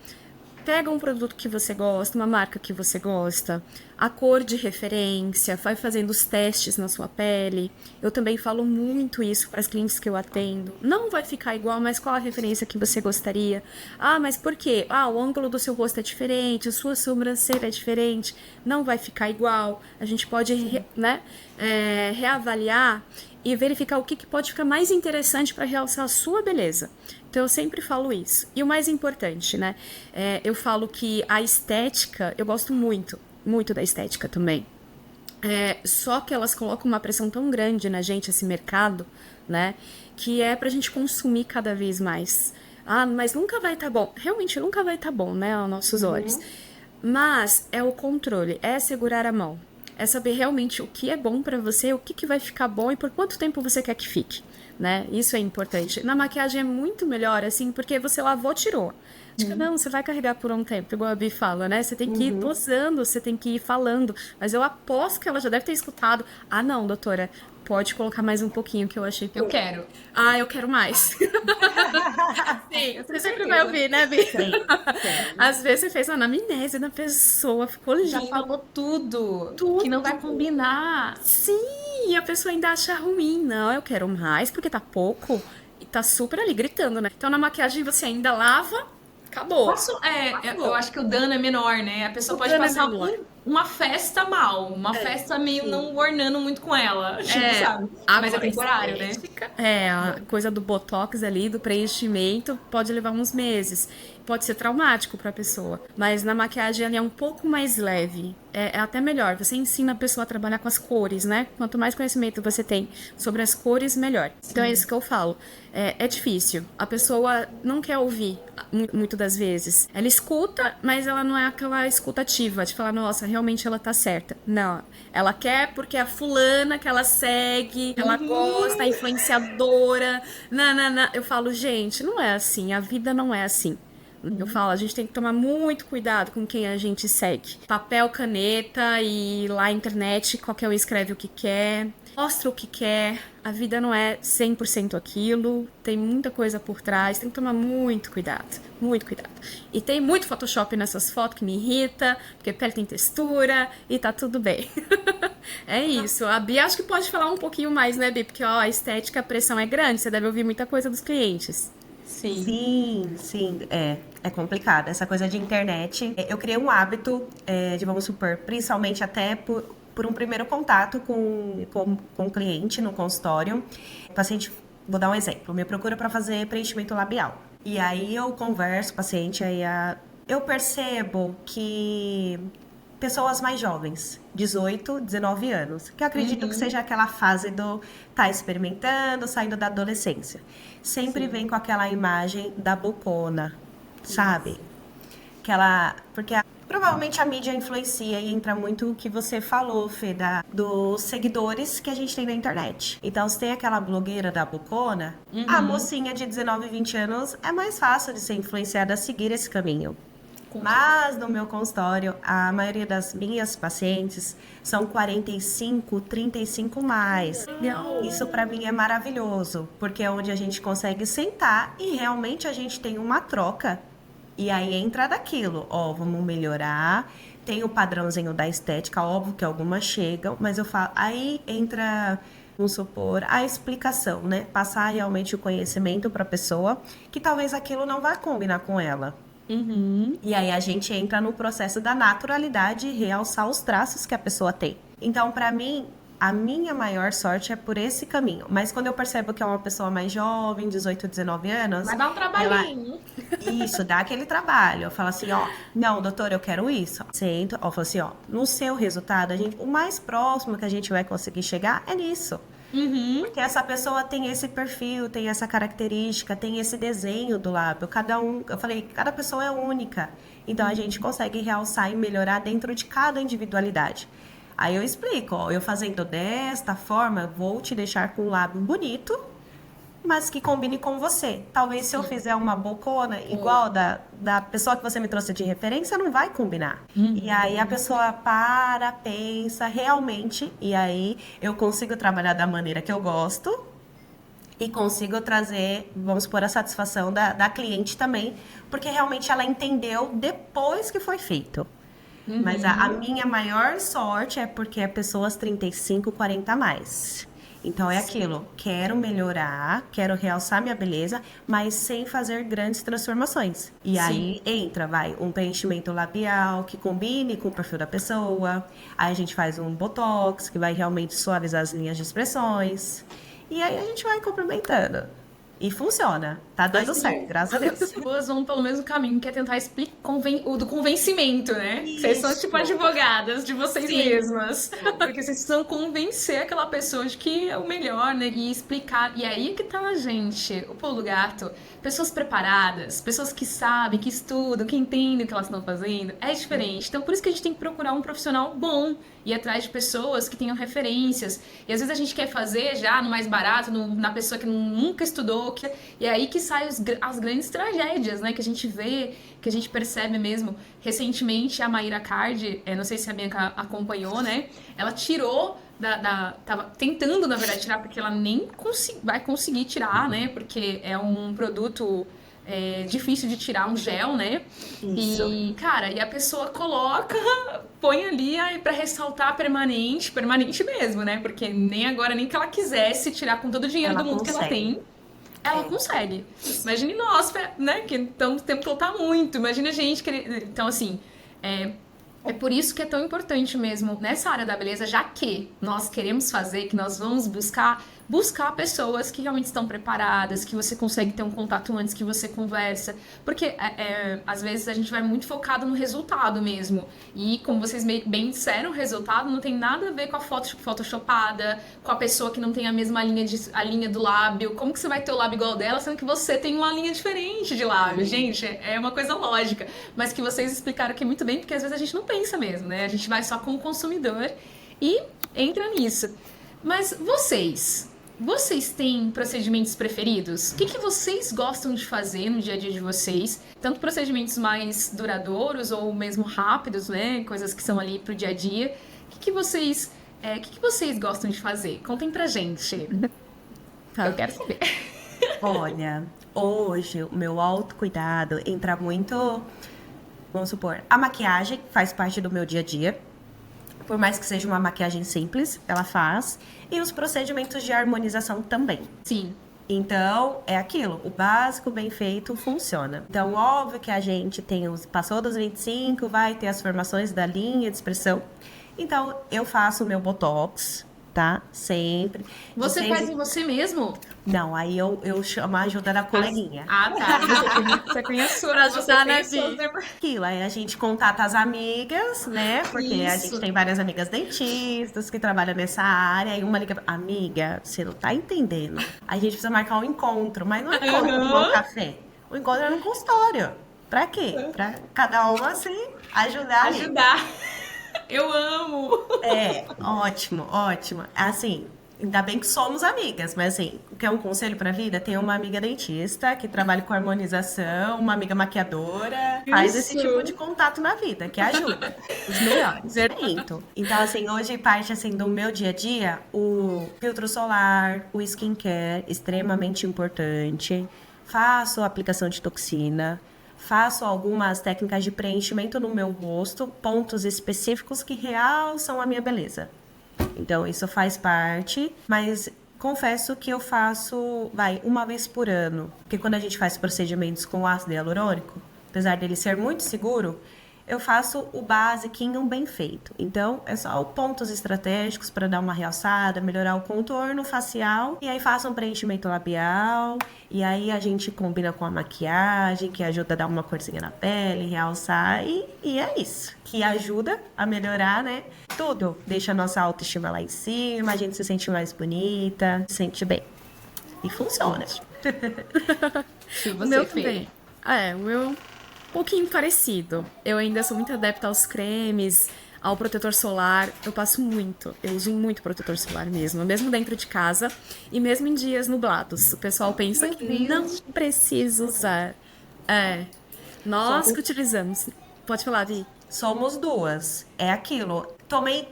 pega um produto que você gosta, uma marca que você gosta, a cor de referência, vai fazendo os testes na sua pele. Eu também falo muito isso para as clientes que eu atendo. Não vai ficar igual, mas qual a referência que você gostaria? Ah, mas por quê? Ah, o ângulo do seu rosto é diferente, a sua sobrancelha é diferente. Não vai ficar igual. A gente pode reavaliar e verificar o que pode ficar mais interessante para realçar a sua beleza. Então, eu sempre falo isso. E o mais importante, né? Eu falo que a estética, eu gosto muito da estética também. Só que elas colocam uma pressão tão grande na gente, esse mercado, né? Que é pra gente consumir cada vez mais. Ah, mas nunca vai estar bom. Realmente, nunca vai estar bom, né? Aos nossos olhos. Mas é o controle, é segurar a mão. É saber realmente o que é bom pra você, o que vai ficar bom e por quanto tempo você quer que fique, né? Isso é importante. Na maquiagem é muito melhor, assim, porque você lavou, tirou. Não, você vai carregar por um tempo, igual a Bi fala, né? Você tem que ir dosando, você tem que ir falando. Mas eu aposto que ela já deve ter escutado. Ah, não, doutora, pode colocar mais um pouquinho que eu achei que eu quero. Ah, eu quero mais. Sim, você sempre vai ouvir, né, Bi? Sim. Às vezes você fez uma anamnese na pessoa, ficou lindo. Já falou tudo. Que não vai combinar. Sim, e a pessoa ainda acha ruim. Não, eu quero mais porque tá pouco. E tá super ali gritando, né? Então na maquiagem você ainda lava. Acabou. Eu acho que o dano é menor, né? A pessoa pode passar uma festa mal, uma festa meio não ornando muito com ela, sabe? Mas é temporário, né? A coisa do botox ali, do preenchimento, pode levar uns meses. Pode ser traumático para a pessoa. Mas na maquiagem ela é um pouco mais leve. É até melhor. Você ensina a pessoa a trabalhar com as cores, né? Quanto mais conhecimento você tem sobre as cores, melhor. Sim. Então é isso que eu falo. É difícil. A pessoa não quer ouvir muito das vezes. Ela escuta, mas ela não é aquela escutativa de falar, nossa, realmente ela tá certa. Não. Ela quer porque é a fulana que ela segue, ela gosta, a influenciadora. Não. Eu falo, gente, não é assim. A vida não é assim. Eu falo, a gente tem que tomar muito cuidado com quem a gente segue. Papel, caneta e lá na internet qualquer um escreve o que quer, mostra o que quer. A vida não é 100% aquilo, tem muita coisa por trás, tem que tomar muito cuidado, muito cuidado. E tem muito Photoshop nessas fotos que me irrita, porque a pele tem textura e tá tudo bem. É isso. A Bia acho que pode falar um pouquinho mais, né, Bia? Porque a estética, a pressão é grande, você deve ouvir muita coisa dos clientes. Sim, é complicado. Essa coisa de internet. Eu criei um hábito de, vamos supor, principalmente até por um primeiro contato com o cliente no consultório. O paciente, vou dar um exemplo, me procura para fazer preenchimento labial. E aí eu converso com o paciente, eu percebo que pessoas mais jovens, 18, 19 anos, que eu acredito que seja aquela fase do tá experimentando, saindo da adolescência. Sempre vem com aquela imagem da bocona, sabe? Porque Provavelmente a mídia influencia e entra muito o que você falou, Fê, dos seguidores que a gente tem na internet. Então, se tem aquela blogueira da Bocona, a mocinha de 19, 20 anos é mais fácil de ser influenciada a seguir esse caminho. Mas no meu consultório, a maioria das minhas pacientes são 45, 35 mais. Isso para mim é maravilhoso, porque é onde a gente consegue sentar e realmente a gente tem uma troca. E aí entra daquilo, ó, vamos melhorar. Tem o padrãozinho da estética, óbvio que algumas chegam, mas eu falo, aí entra, vamos supor, a explicação, né? Passar realmente o conhecimento para a pessoa, que talvez aquilo não vá combinar com ela. E aí a gente entra no processo da naturalidade e realçar os traços que a pessoa tem. Então, para mim, a minha maior sorte é por esse caminho. Mas quando eu percebo que é uma pessoa mais jovem, 18, 19 anos... Vai dar um trabalhinho. Isso, dá aquele trabalho. Eu falo assim, ó, não, doutor, eu quero isso. Sento, ó, eu falo assim, ó, no seu resultado, o mais próximo que a gente vai conseguir chegar é nisso. Porque essa pessoa tem esse perfil, tem essa característica, tem esse desenho do lábio. Cada um, eu falei, cada pessoa é única. Então a gente consegue realçar e melhorar dentro de cada individualidade. Aí eu explico, ó, eu fazendo desta forma, vou te deixar com um lábio bonito, mas que combine com você. Talvez se eu fizer uma bocona igual da pessoa que você me trouxe de referência, não vai combinar. E aí a pessoa para, pensa realmente, e aí eu consigo trabalhar da maneira que eu gosto e consigo trazer, vamos supor, a satisfação da cliente também, porque realmente ela entendeu depois que foi feito. Mas a minha maior sorte é porque é pessoas 35, 40 a mais. Então é aquilo, quero melhorar, quero realçar minha beleza, mas sem fazer grandes transformações. E aí entra, um preenchimento labial que combine com o perfil da pessoa. Aí a gente faz um botox que vai realmente suavizar as linhas de expressões. E aí a gente vai complementando. E funciona. Tá dando certo, graças a Deus. As pessoas vão pelo mesmo caminho, que é tentar explicar o do convencimento, né? Isso. Vocês são tipo advogadas de vocês mesmas. Porque vocês precisam convencer aquela pessoa de que é o melhor, né? E explicar. E aí que tá a gente, o pulo do gato. Pessoas preparadas, pessoas que sabem, que estudam, que entendem o que elas estão fazendo. É diferente. Então, por isso que a gente tem que procurar um profissional bom. Ir atrás de pessoas que tenham referências. E às vezes a gente quer fazer já no mais barato, na pessoa que nunca estudou. E é aí que saem as grandes tragédias, né? Que a gente vê, que a gente percebe mesmo. Recentemente, a Mayra Card, não sei se a Bianca acompanhou, né? Ela tirou tava tentando, na verdade, tirar, porque ela nem vai conseguir tirar, né? Porque é um produto... difícil de tirar, um gel, né? Isso. E, cara, e a pessoa coloca, põe ali pra ressaltar permanente mesmo, né? Porque nem agora, nem que ela quisesse tirar com todo o dinheiro do mundo que ela tem, ela consegue. Imagine nós, né? Que estamos tempo que lutar muito. Imagina a gente querer... Então, assim, é por isso que é tão importante mesmo nessa área da beleza, já que nós queremos fazer, que nós vamos buscar pessoas que realmente estão preparadas, que você consegue ter um contato antes, que você conversa. Porque, às vezes, a gente vai muito focado no resultado mesmo. E, como vocês bem disseram, o resultado não tem nada a ver com a foto photoshopada, com a pessoa que não tem a mesma linha do lábio. Como que você vai ter o lábio igual dela, sendo que você tem uma linha diferente de lábio? Gente, é uma coisa lógica. Mas que vocês explicaram aqui muito bem, porque às vezes a gente não pensa mesmo, né? A gente vai só com o consumidor e entra nisso. Mas vocês têm procedimentos preferidos? O que vocês gostam de fazer no dia a dia de vocês? Tanto procedimentos mais duradouros ou mesmo rápidos, né? Coisas que são ali pro dia a dia. O que vocês gostam de fazer? Contem pra gente. Eu quero saber. Olha, hoje o meu autocuidado entra muito... Vamos supor, a maquiagem faz parte do meu dia a dia. Por mais que seja uma maquiagem simples, ela faz. E os procedimentos de harmonização também. Sim. Então, é aquilo. O básico bem feito funciona. Então, óbvio que a gente passou dos 25, vai ter as formações da linha de expressão. Então, eu faço o meu botox, tá? Sempre. Você faz em você mesmo? Não, aí eu chamo a ajuda da coleguinha. Ah, tá. Você conhece pra ajudar na vida. Aquilo, aí a gente contata as amigas, né? Porque a gente tem várias amigas dentistas que trabalham nessa área. E uma liga, amiga, você não tá entendendo. A gente precisa marcar um encontro, mas não é encontro tomar um café. O encontro é no consultório. Pra quê? Pra cada uma se ajudar ali. Ajudar. Eu amo. É, ótimo, ótimo. Assim, ainda bem que somos amigas, mas assim, quer um conselho pra vida? Tem uma amiga dentista que trabalha com harmonização, uma amiga maquiadora, faz esse Isso. tipo de contato na vida, que ajuda. Os melhores. Então, assim, hoje parte assim do meu dia a dia, o filtro solar, o skincare, extremamente importante. Faço aplicação de toxina. Faço algumas técnicas de preenchimento no meu rosto, pontos específicos que realçam a minha beleza. Então, isso faz parte, mas confesso que eu faço, uma vez por ano. Porque quando a gente faz procedimentos com ácido hialurônico, apesar dele ser muito seguro, eu faço o basiquinho bem feito. Então, é só pontos estratégicos para dar uma realçada, melhorar o contorno facial. E aí faço um preenchimento labial. E aí a gente combina com a maquiagem, que ajuda a dar uma corzinha na pele, realçar. E é isso. Que ajuda a melhorar, né? Tudo. Deixa a nossa autoestima lá em cima, a gente se sente mais bonita, se sente bem. E funciona. Se O você meu fez. também. O meu um pouquinho parecido. Eu ainda sou muito adepta aos cremes, ao protetor solar. Eu uso muito protetor solar mesmo dentro de casa e mesmo em dias nublados. O pessoal pensa Meu que Deus. não precisa usar. Nós que utilizamos. Pode falar, Vi. Somos duas. É aquilo. Tomei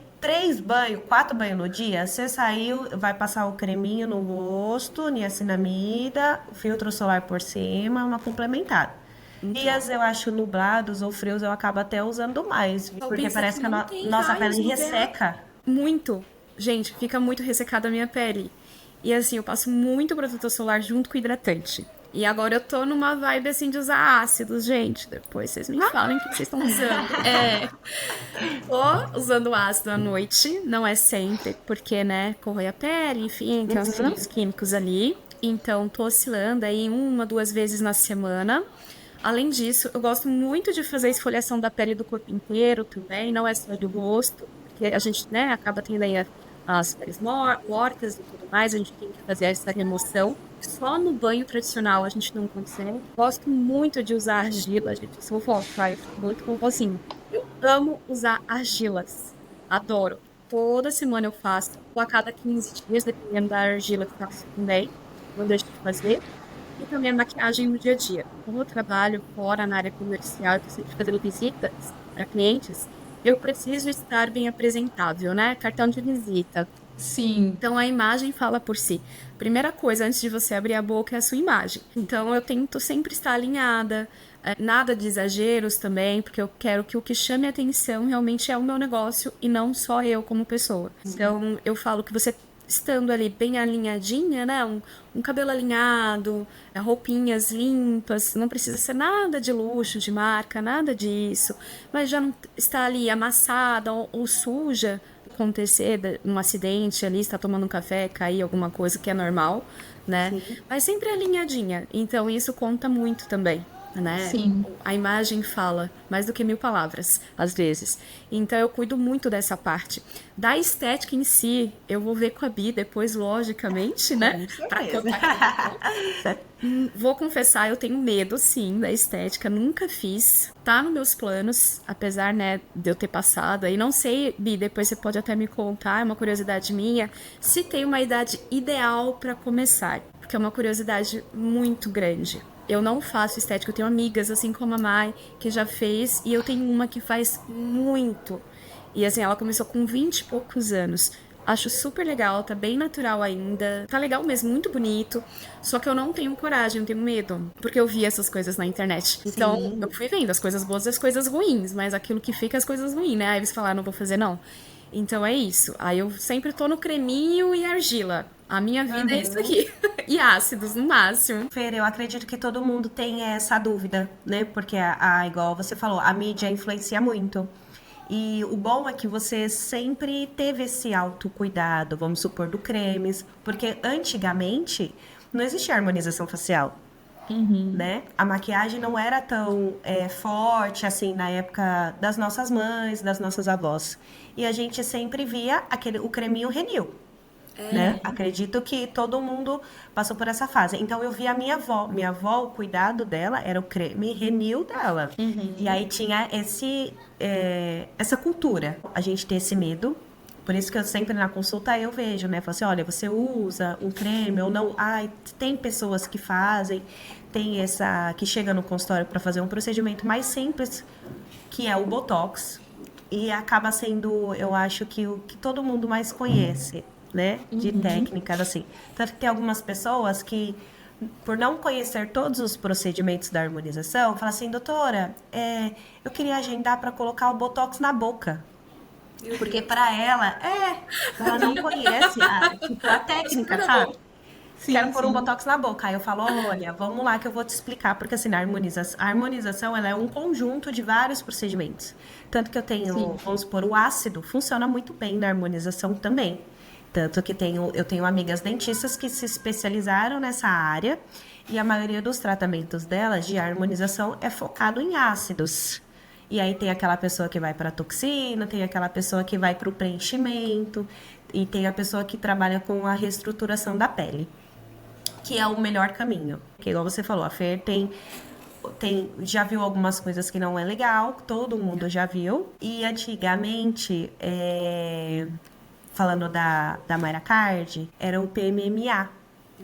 4 banhos no dia. Você saiu, vai passar o creminho no rosto, niacinamida, filtro solar por cima, uma complementada. Dias eu acho nublados ou frios, eu acabo até usando mais. Porque pensa parece que que a não tem nossa raios pele no verão. resseca. Muito. Gente, fica muito ressecada a minha pele. E assim, eu passo muito protetor solar junto com hidratante. E agora eu tô numa vibe assim de usar ácidos, gente. Depois vocês me falem o que vocês estão usando. Tô usando ácido à noite, não é sempre, porque, né, corrói a pele, enfim, tem uns químicos ali. Então, tô oscilando aí 1, 2 vezes na semana. Além disso, eu gosto muito de fazer esfoliação da pele do corpo inteiro também, não é só do rosto, porque a gente, né, acaba tendo aí as peles mortas e tudo mais, a gente tem que fazer essa remoção. Só no banho tradicional a gente não consegue. Gosto muito de usar argila, gente. Se eu for falar, muito como assim. Eu amo usar argilas. Adoro. Toda semana eu faço, ou a cada 15 dias, dependendo da argila que eu faço também. Não deixo de fazer. E também a maquiagem no dia a dia. Como eu trabalho fora na área comercial, eu preciso fazendo visitas para clientes, eu preciso estar bem apresentável, né? Cartão de visita. Sim. Então a imagem fala por si. Primeira coisa, antes de você abrir a boca, é a sua imagem. Então eu tento sempre estar alinhada, nada de exageros também, porque eu quero que o que chame a atenção realmente é o meu negócio e não só eu como pessoa. Então eu falo que você estando ali bem alinhadinha, né? Um cabelo alinhado, roupinhas limpas, não precisa ser nada de luxo, de marca, nada disso. Mas já não está ali amassada ou suja, acontecer um acidente ali, está tomando um café, cair alguma coisa que é normal, né? Sim. Mas sempre alinhadinha. Então isso conta muito também. Né? Sim. A imagem fala mais do que 1000 palavras, às vezes. Então eu cuido muito dessa parte. Da estética em si, eu vou ver com a Bi depois, logicamente, né? Pra contar. Vou confessar, eu tenho medo, sim, da estética. Nunca fiz. Tá nos meus planos, apesar, né, de eu ter passado. Aí não sei, Bi, depois você pode até me contar, é uma curiosidade minha, se tem uma idade ideal pra começar. Porque é uma curiosidade muito grande. Eu não faço estética, eu tenho amigas, assim como a Mai, que já fez, e eu tenho uma que faz muito. E assim, ela começou com 20 e poucos anos. Acho super legal, tá bem natural ainda. Tá legal mesmo, muito bonito. Só que eu não tenho coragem, eu tenho medo. Porque eu vi essas coisas na internet. Então, eu fui vendo as coisas boas e as coisas ruins. Mas aquilo que fica, as coisas ruins, né? Aí eles falaram, não vou fazer não. Então é isso. Aí eu sempre tô no creminho e argila. A minha vida é isso aqui. E ácidos, no máximo. Fer, eu acredito que todo mundo tem essa dúvida, né? Porque, igual você falou, a mídia influencia muito. E o bom é que você sempre teve esse autocuidado, vamos supor, do cremes. Porque antigamente não existia harmonização facial. Né? A maquiagem não era tão forte assim na época das nossas mães, das nossas avós. E a gente sempre via o creminho Renil. né? Acredito que todo mundo passou por essa fase. Então eu vi a minha avó. Minha avó, o cuidado dela era o creme Renil dela. E aí tinha essa cultura. A gente tem esse medo. Por isso que eu sempre na consulta eu vejo, né? Falo assim, olha, você usa um creme ou não? Ai, tem pessoas que fazem, tem essa que chega no consultório para fazer um procedimento mais simples, que é o Botox. E acaba sendo, eu acho que o que todo mundo mais conhece, né? De técnicas, assim. Tanto que tem algumas pessoas que, por não conhecer todos os procedimentos da harmonização, falam assim, doutora, eu queria agendar para colocar o Botox na boca. Porque para ela não conhece a técnica, sabe? Quero pôr um Botox na boca. Aí eu falo, olha, vamos lá que eu vou te explicar. Porque assim, a harmonização ela é um conjunto de vários procedimentos. Tanto que eu tenho, vamos supor, o ácido funciona muito bem na harmonização também. Tanto que eu tenho amigas dentistas que se especializaram nessa área. E a maioria dos tratamentos delas de harmonização é focado em ácidos. E aí tem aquela pessoa que vai para toxina, tem aquela pessoa que vai para o preenchimento. E tem a pessoa que trabalha com a reestruturação da pele, que é o melhor caminho. Que igual você falou, a Fer já viu algumas coisas que não é legal, todo mundo já viu. E antigamente, falando da Mayra Card, era o PMMA,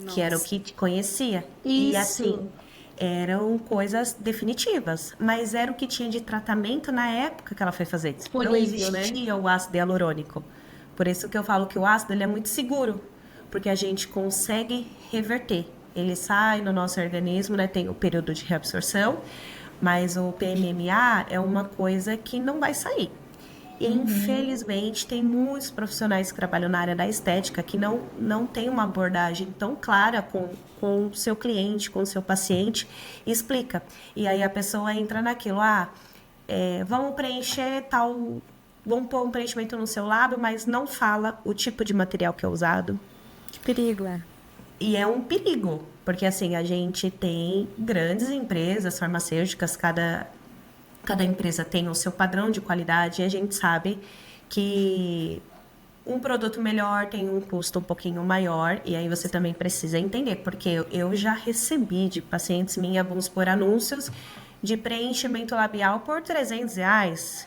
que era o que te conhecia. Isso. E assim, eram coisas definitivas, mas era o que tinha de tratamento na época que ela foi fazer. Disponível, não existia o ácido hialurônico. Por isso que eu falo que o ácido ele é muito seguro, porque a gente consegue reverter. Ele sai no nosso organismo, né? Tem o período de reabsorção, mas o PMMA é uma coisa que não vai sair. E, infelizmente, tem muitos profissionais que trabalham na área da estética que não tem uma abordagem tão clara com o seu cliente, com o seu paciente, e explica. E aí a pessoa entra naquilo, vamos preencher tal... Vamos pôr um preenchimento no seu lábio, mas não fala o tipo de material que é usado. Que perigo, E é um perigo, porque assim, a gente tem grandes empresas farmacêuticas, cada empresa tem o seu padrão de qualidade, e a gente sabe que um produto melhor tem um custo um pouquinho maior, e aí você também precisa entender, porque eu já recebi de pacientes minhas, vamos por anúncios, de preenchimento labial por R$300.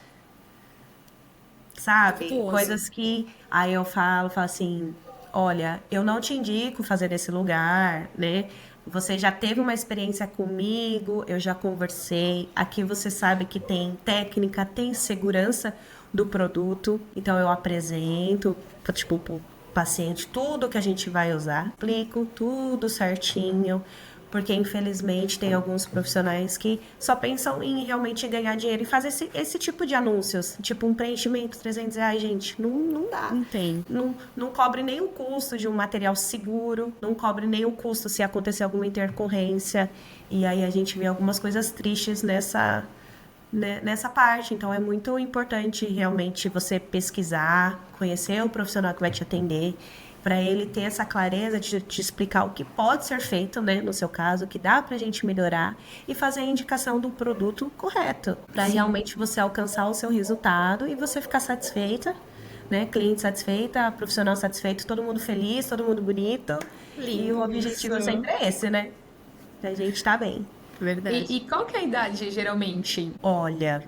Sabe? Coisas que aí eu falo assim, olha, eu não te indico fazer nesse lugar, né? Você já teve uma experiência comigo, eu já conversei. Aqui você sabe que tem técnica, tem segurança do produto. Então eu apresento, tipo, pro paciente tudo que a gente vai usar, explico tudo certinho. Porque, infelizmente, tem alguns profissionais que só pensam em realmente ganhar dinheiro e fazer esse tipo de anúncios. Tipo, um preenchimento, R$300, gente, não dá. Não tem. Não cobre nem o custo de um material seguro, não cobre nem o custo se acontecer alguma intercorrência. E aí a gente vê algumas coisas tristes nessa parte. Então, é muito importante realmente você pesquisar, conhecer o profissional que vai te atender, para ele ter essa clareza de te explicar o que pode ser feito, né, no seu caso, o que dá pra gente melhorar e fazer a indicação do produto correto, para realmente você alcançar o seu resultado e você ficar satisfeita, né, cliente satisfeita, profissional satisfeito, todo mundo feliz, todo mundo bonito. E o objetivo sempre é esse, né, pra gente tá bem. Verdade. E qual que é a idade, geralmente? Olha,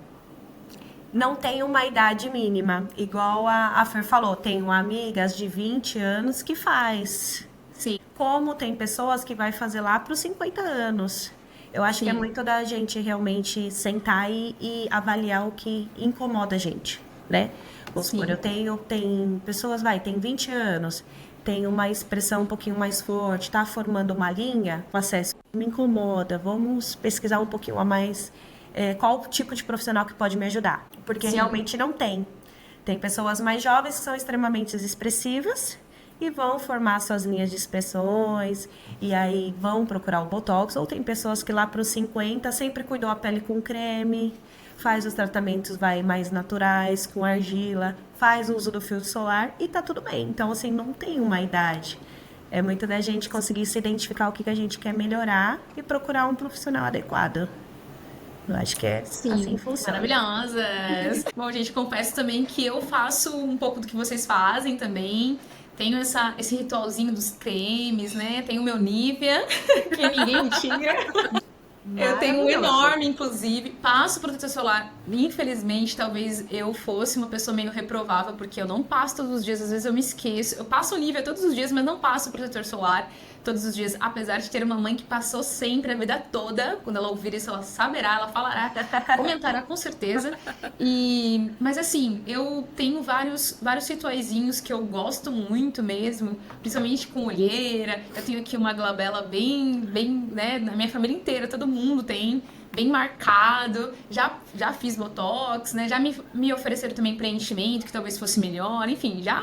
não tem uma idade mínima. Igual a Fer falou, tenho amigas de 20 anos que faz. Sim. Como tem pessoas que vai fazer lá para os 50 anos. Eu acho que é muito da gente realmente sentar e avaliar o que incomoda a gente, né? Vamos supor, tem pessoas, tem 20 anos, tem uma expressão um pouquinho mais forte, tá formando uma linha, o acesso me incomoda, vamos pesquisar um pouquinho a mais... qual tipo de profissional que pode me ajudar. Porque realmente não tem. Tem pessoas mais jovens que são extremamente expressivas e vão formar suas linhas de expressões e aí vão procurar o Botox. Ou tem pessoas que lá para os 50 sempre cuidou a pele com creme, faz os tratamentos mais naturais, com argila, faz o uso do filtro solar e tá tudo bem. Então, assim, não tem uma idade. É muito da gente conseguir se identificar o que a gente quer melhorar e procurar um profissional adequado. Eu acho que é assim funciona. Maravilhosas! Bom, gente, confesso também que eu faço um pouco do que vocês fazem também. Tenho esse ritualzinho dos cremes, né? Tenho o meu Nivea, que ninguém me tira. Eu tenho um enorme, inclusive. Passo protetor solar. Infelizmente, talvez eu fosse uma pessoa meio reprovável, porque eu não passo todos os dias. Às vezes eu me esqueço. Eu passo o Nivea todos os dias, mas não passo protetor solar todos os dias. Apesar de ter uma mãe que passou sempre a vida toda. Quando ela ouvir isso, ela saberá, ela falará, comentará com certeza. Mas assim, eu tenho vários rituaizinhos que eu gosto muito mesmo, principalmente com olheira. Eu tenho aqui uma glabela bem, né, na minha família inteira, todo mundo tem, bem marcado. Já fiz botox, né? Já me ofereceram também preenchimento, que talvez fosse melhor. Enfim, já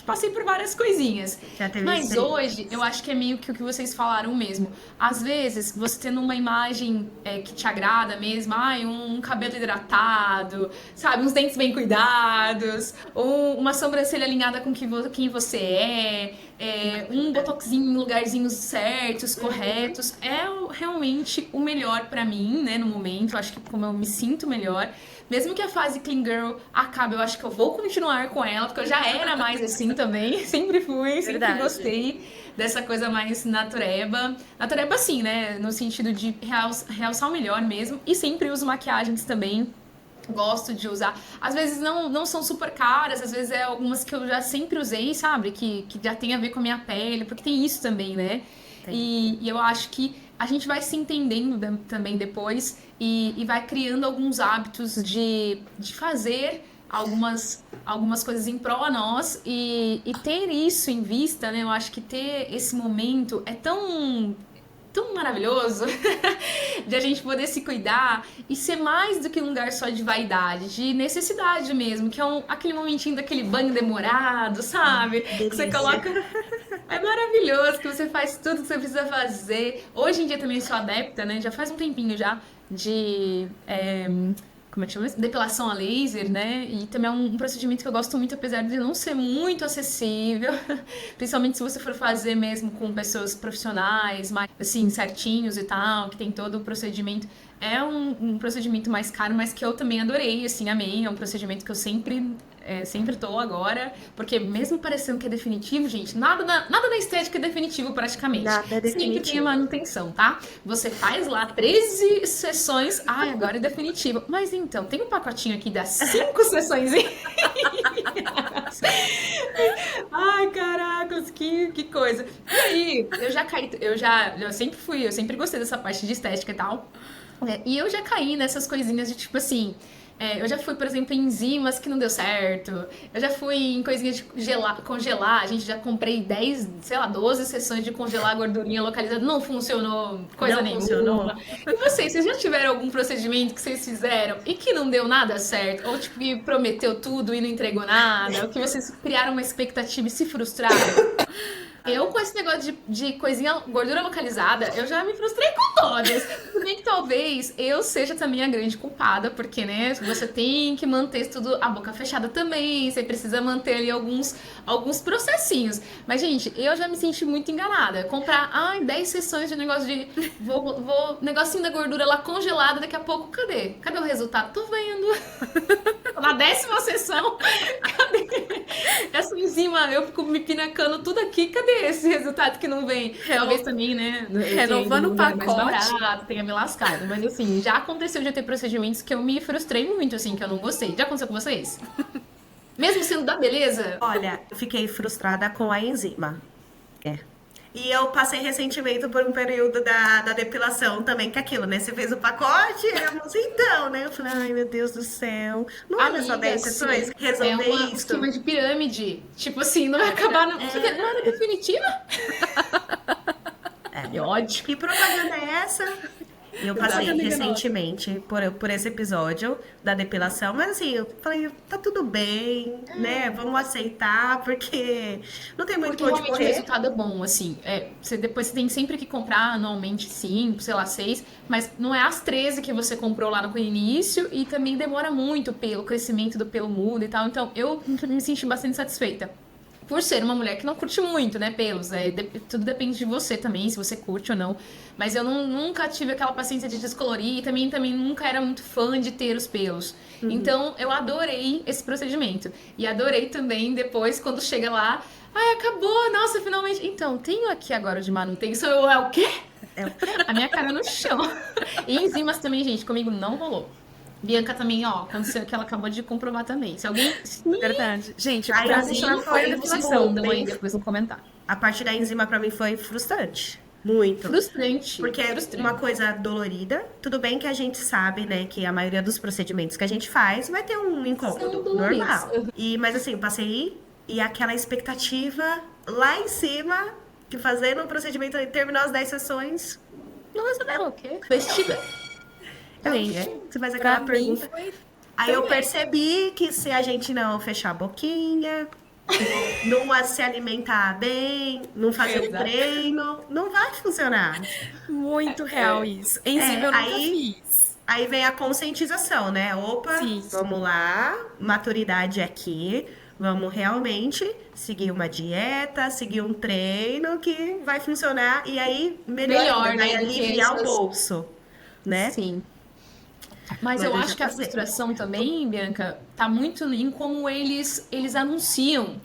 passei por várias coisinhas. Mas hoje, eu acho que é meio que o que vocês falaram mesmo. Às vezes, você tendo uma imagem que te agrada mesmo, um cabelo hidratado, sabe? Uns dentes bem cuidados, ou uma sobrancelha alinhada com quem você um botoxinho em lugarzinhos certos, corretos, realmente o melhor pra mim, né, no momento. Eu acho que como eu me sinto melhor, mesmo que a fase Clean Girl acabe, eu acho que eu vou continuar com ela, porque eu já era mais assim também, sempre fui, sempre gostei dessa coisa mais natureba. Natureba assim, né, no sentido de realçar o melhor mesmo, e sempre uso maquiagens também. Gosto de usar. Às vezes não são super caras, às vezes algumas que eu já sempre usei, sabe? Que já tem a ver com a minha pele, porque tem isso também, né? E eu acho que a gente vai se entendendo também depois e vai criando alguns hábitos de fazer algumas coisas em prol a nós e ter isso em vista, né? Eu acho que ter esse momento é tão maravilhoso de a gente poder se cuidar e ser mais do que um lugar só de vaidade, de necessidade mesmo, que é aquele momentinho daquele banho demorado, sabe? Delícia. Que você coloca... É maravilhoso, que você faz tudo que você precisa fazer. Hoje em dia também sou adepta, né? Já faz um tempinho já de... como é que chama isso? Depilação a laser, né? E também é um procedimento que eu gosto muito, apesar de não ser muito acessível. Principalmente se você for fazer mesmo com pessoas profissionais, mais, assim, certinhos e tal, que tem todo o procedimento. É um procedimento mais caro, mas que eu também adorei, assim, amei. É um procedimento que eu sempre tô agora, porque mesmo parecendo que é definitivo, gente, nada da estética é definitivo praticamente. Nada é definitivo. Sempre tem a manutenção, tá? Você faz lá 13 sessões, agora é definitivo. Mas então, tem um pacotinho aqui das 5 sessões. Ai, caracas, que coisa. E aí, eu sempre gostei dessa parte de estética e tal. E eu já caí nessas coisinhas de tipo assim... eu já fui, por exemplo, em enzimas que não deu certo. Eu já fui em coisinhas de congelar. A gente já comprei 12 sessões de congelar a gordurinha localizada. Não funcionou coisa nenhuma. Funcionou. E vocês já tiveram algum procedimento que vocês fizeram e que não deu nada certo? Ou tipo, que prometeu tudo e não entregou nada? Ou que vocês criaram uma expectativa e se frustraram? Eu, com esse negócio de coisinha, gordura localizada, eu já me frustrei com todas. Tudo bem que talvez eu seja também a grande culpada, porque, né, você tem que manter tudo a boca fechada também, você precisa manter ali alguns processinhos. Mas, gente, eu já me senti muito enganada. Comprar, 10 sessões de negócio de... negocinho da gordura lá congelada, daqui a pouco, cadê? Cadê o resultado? Tô vendo. Na 10ª sessão, cadê? Essa enzima, eu fico me pinacando tudo aqui, cadê esse resultado que não vem? Talvez também, né? Renovando o pacote. Mais barato, tenha me lascado. Mas assim, já aconteceu de ter procedimentos que eu me frustrei muito, assim, que eu não gostei. Já aconteceu com vocês? Mesmo sendo da beleza? Olha, eu fiquei frustrada com a enzima. E eu passei recentemente por um período da depilação também, que é aquilo, né? Você fez o pacote, então, né? Eu falei, ai, meu Deus do céu. Não era só 10 sessões resolver um isso. esquema de pirâmide. Tipo assim, não vai acabar... Não era definitiva? Que ódio. Que propaganda é essa? Eu passei recentemente por esse episódio da depilação, mas assim, eu falei, tá tudo bem, né? Vamos aceitar, porque não tem muito onde correr. correr. O resultado é bom, assim. Depois você tem sempre que comprar anualmente 5, sei lá, 6, mas não é as 13 que você comprou lá no início e também demora muito o crescimento do pelo muda e tal. Então, eu me senti bastante satisfeita por ser uma mulher que não curte muito, né, pelos. Tudo depende de você também, se você curte ou não. Mas eu nunca tive aquela paciência de descolorir e também nunca era muito fã de ter os pelos. Então, eu adorei esse procedimento. E adorei também depois, quando chega lá, ai, acabou, nossa, finalmente. Então, tenho aqui agora o de manutenção. É o quê? A minha cara no chão. E enzimas também, gente, comigo não rolou. Bianca também, ó, aconteceu que ela acabou de comprovar também. Se alguém... Verdade. Gente, Aí, pra a mim enzima foi foi vocês bom, dão aí depois no comentário. A parte da enzima pra mim foi frustrante. Muito. Frustrante. Porque é uma coisa dolorida. Tudo bem que a gente sabe, né, que a maioria dos procedimentos que a gente faz vai ter um incômodo normal. Mas assim, eu passei e aquela expectativa lá em cima, que fazendo o procedimento terminou as 10 sessões, não resolveu. O quê? Vestida. Você faz aquela pra pergunta. mim foi... Aí eu percebi que se a gente não fechar a boquinha, não se alimentar bem, não fazer o treino, não vai funcionar. Muito real isso. Enzima eu nunca fiz. Aí vem a conscientização, né? Opa, Sim. vamos lá, maturidade aqui, vamos realmente seguir uma dieta, seguir um treino que vai funcionar e aí melhor, Melhor, vai né, do que aliviar o essas- bolso, né? Sim. Mas eu eu acho já que a passei. frustração também, Bianca, tá muito em como eles anunciam.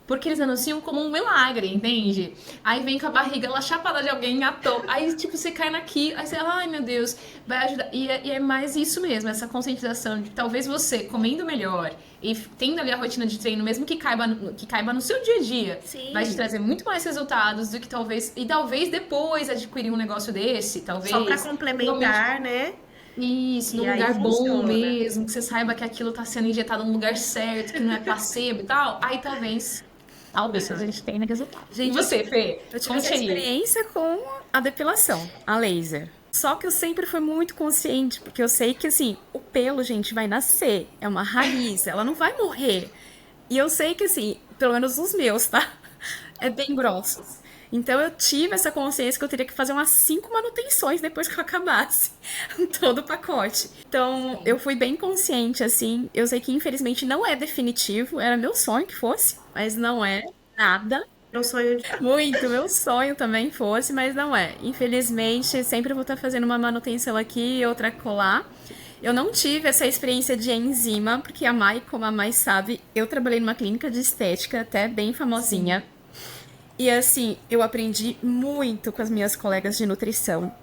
Porque eles anunciam como um milagre, entende? Aí vem com a barriga ela chapada de alguém à toa. Aí, tipo, você cai aí você, ai meu Deus, vai ajudar. E é mais isso mesmo, essa conscientização de que talvez você, comendo melhor e tendo ali a rotina de treino, mesmo que caiba no seu dia a dia, Sim. vai te trazer muito mais resultados do que talvez depois adquirir um negócio desse, talvez. Só pra complementar, né? Isso, E num aí lugar bom funciona. mesmo, que você saiba que aquilo tá sendo injetado no lugar certo, que não é placebo e tal. Aí talvez a gente tenha resultado. Gente, E você, Fê? Eu tive Como essa seria? experiência com a depilação, a laser. Só que eu sempre fui muito consciente, porque eu sei que, assim, o pelo, gente, vai nascer. É uma raiz, ela não vai morrer. E eu sei que, assim, pelo menos os meus, tá? É bem grossos. Então eu tive essa consciência que eu teria que fazer umas 5 manutenções depois que eu acabasse todo o pacote. Então eu fui bem consciente, assim. Eu sei que infelizmente não é definitivo, era meu sonho que fosse, mas não é nada. Meu sonho de... Muito, meu sonho também fosse, mas não é. Infelizmente, sempre vou estar fazendo uma manutenção aqui e outra colar. Eu não tive essa experiência de enzima, porque a Mai, como a Mai sabe, eu trabalhei numa clínica de estética até bem famosinha. E assim, eu aprendi muito com as minhas colegas de nutrição,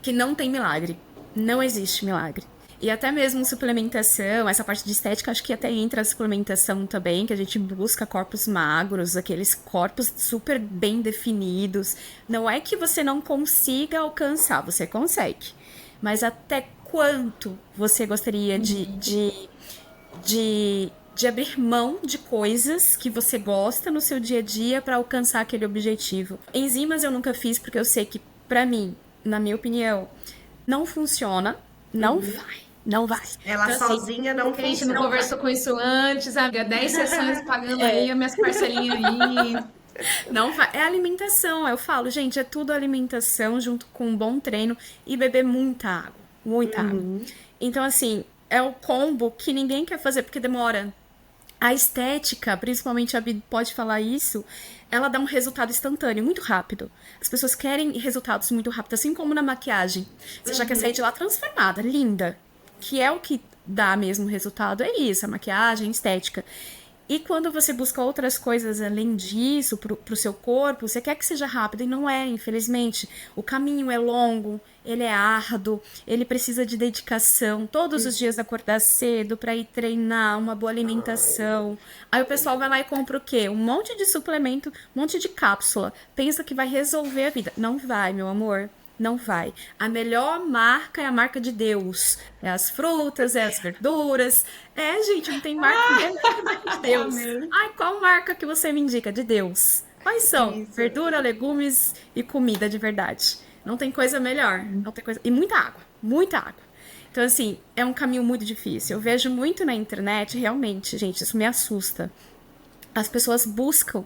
que não tem milagre, não existe milagre. E até mesmo suplementação, essa parte de estética, acho que até entra a suplementação também, que a gente busca corpos magros, aqueles corpos super bem definidos. Não é que você não consiga alcançar, você consegue. Mas até quanto você gostaria de abrir mão de coisas que você gosta no seu dia a dia para alcançar aquele objetivo. Enzimas eu nunca fiz porque eu sei que, pra mim, na minha opinião, não funciona, não vai. Não vai. Ela Então, assim, sozinha não A gente funciona. não conversou com isso antes, amiga. 10 sessões pagando aí as minhas parcelinhas aí. Não vai. É alimentação, eu falo, gente, é tudo alimentação junto com um bom treino e beber muita água. Muita água. Então, assim, é o combo que ninguém quer fazer porque demora. A estética, principalmente a Bi pode falar isso, ela dá um resultado instantâneo, muito rápido. As pessoas querem resultados muito rápidos, assim como na maquiagem. Você já quer sair de lá transformada, linda. Que é o que dá mesmo resultado, é isso, a maquiagem, a estética. E quando você busca outras coisas além disso pro seu corpo, você quer que seja rápido, e não é, infelizmente. O caminho é longo, ele é árduo, ele precisa de dedicação. Todos os dias acordar cedo pra ir treinar, uma boa alimentação. Aí o pessoal vai lá e compra o quê? Um monte de suplemento, um monte de cápsula. Pensa que vai resolver a vida. Não vai, meu amor. Não vai. A melhor marca é a marca de Deus. É as frutas, é as verduras. É, gente, não tem marca melhor que de Deus. Ai, qual marca que você me indica? De Deus. Quais são? Verdura, legumes e comida de verdade. Não tem coisa melhor. Não tem coisa... E muita água. Muita água. Então, assim, é um caminho muito difícil. Eu vejo muito na internet, realmente, gente, isso me assusta. As pessoas buscam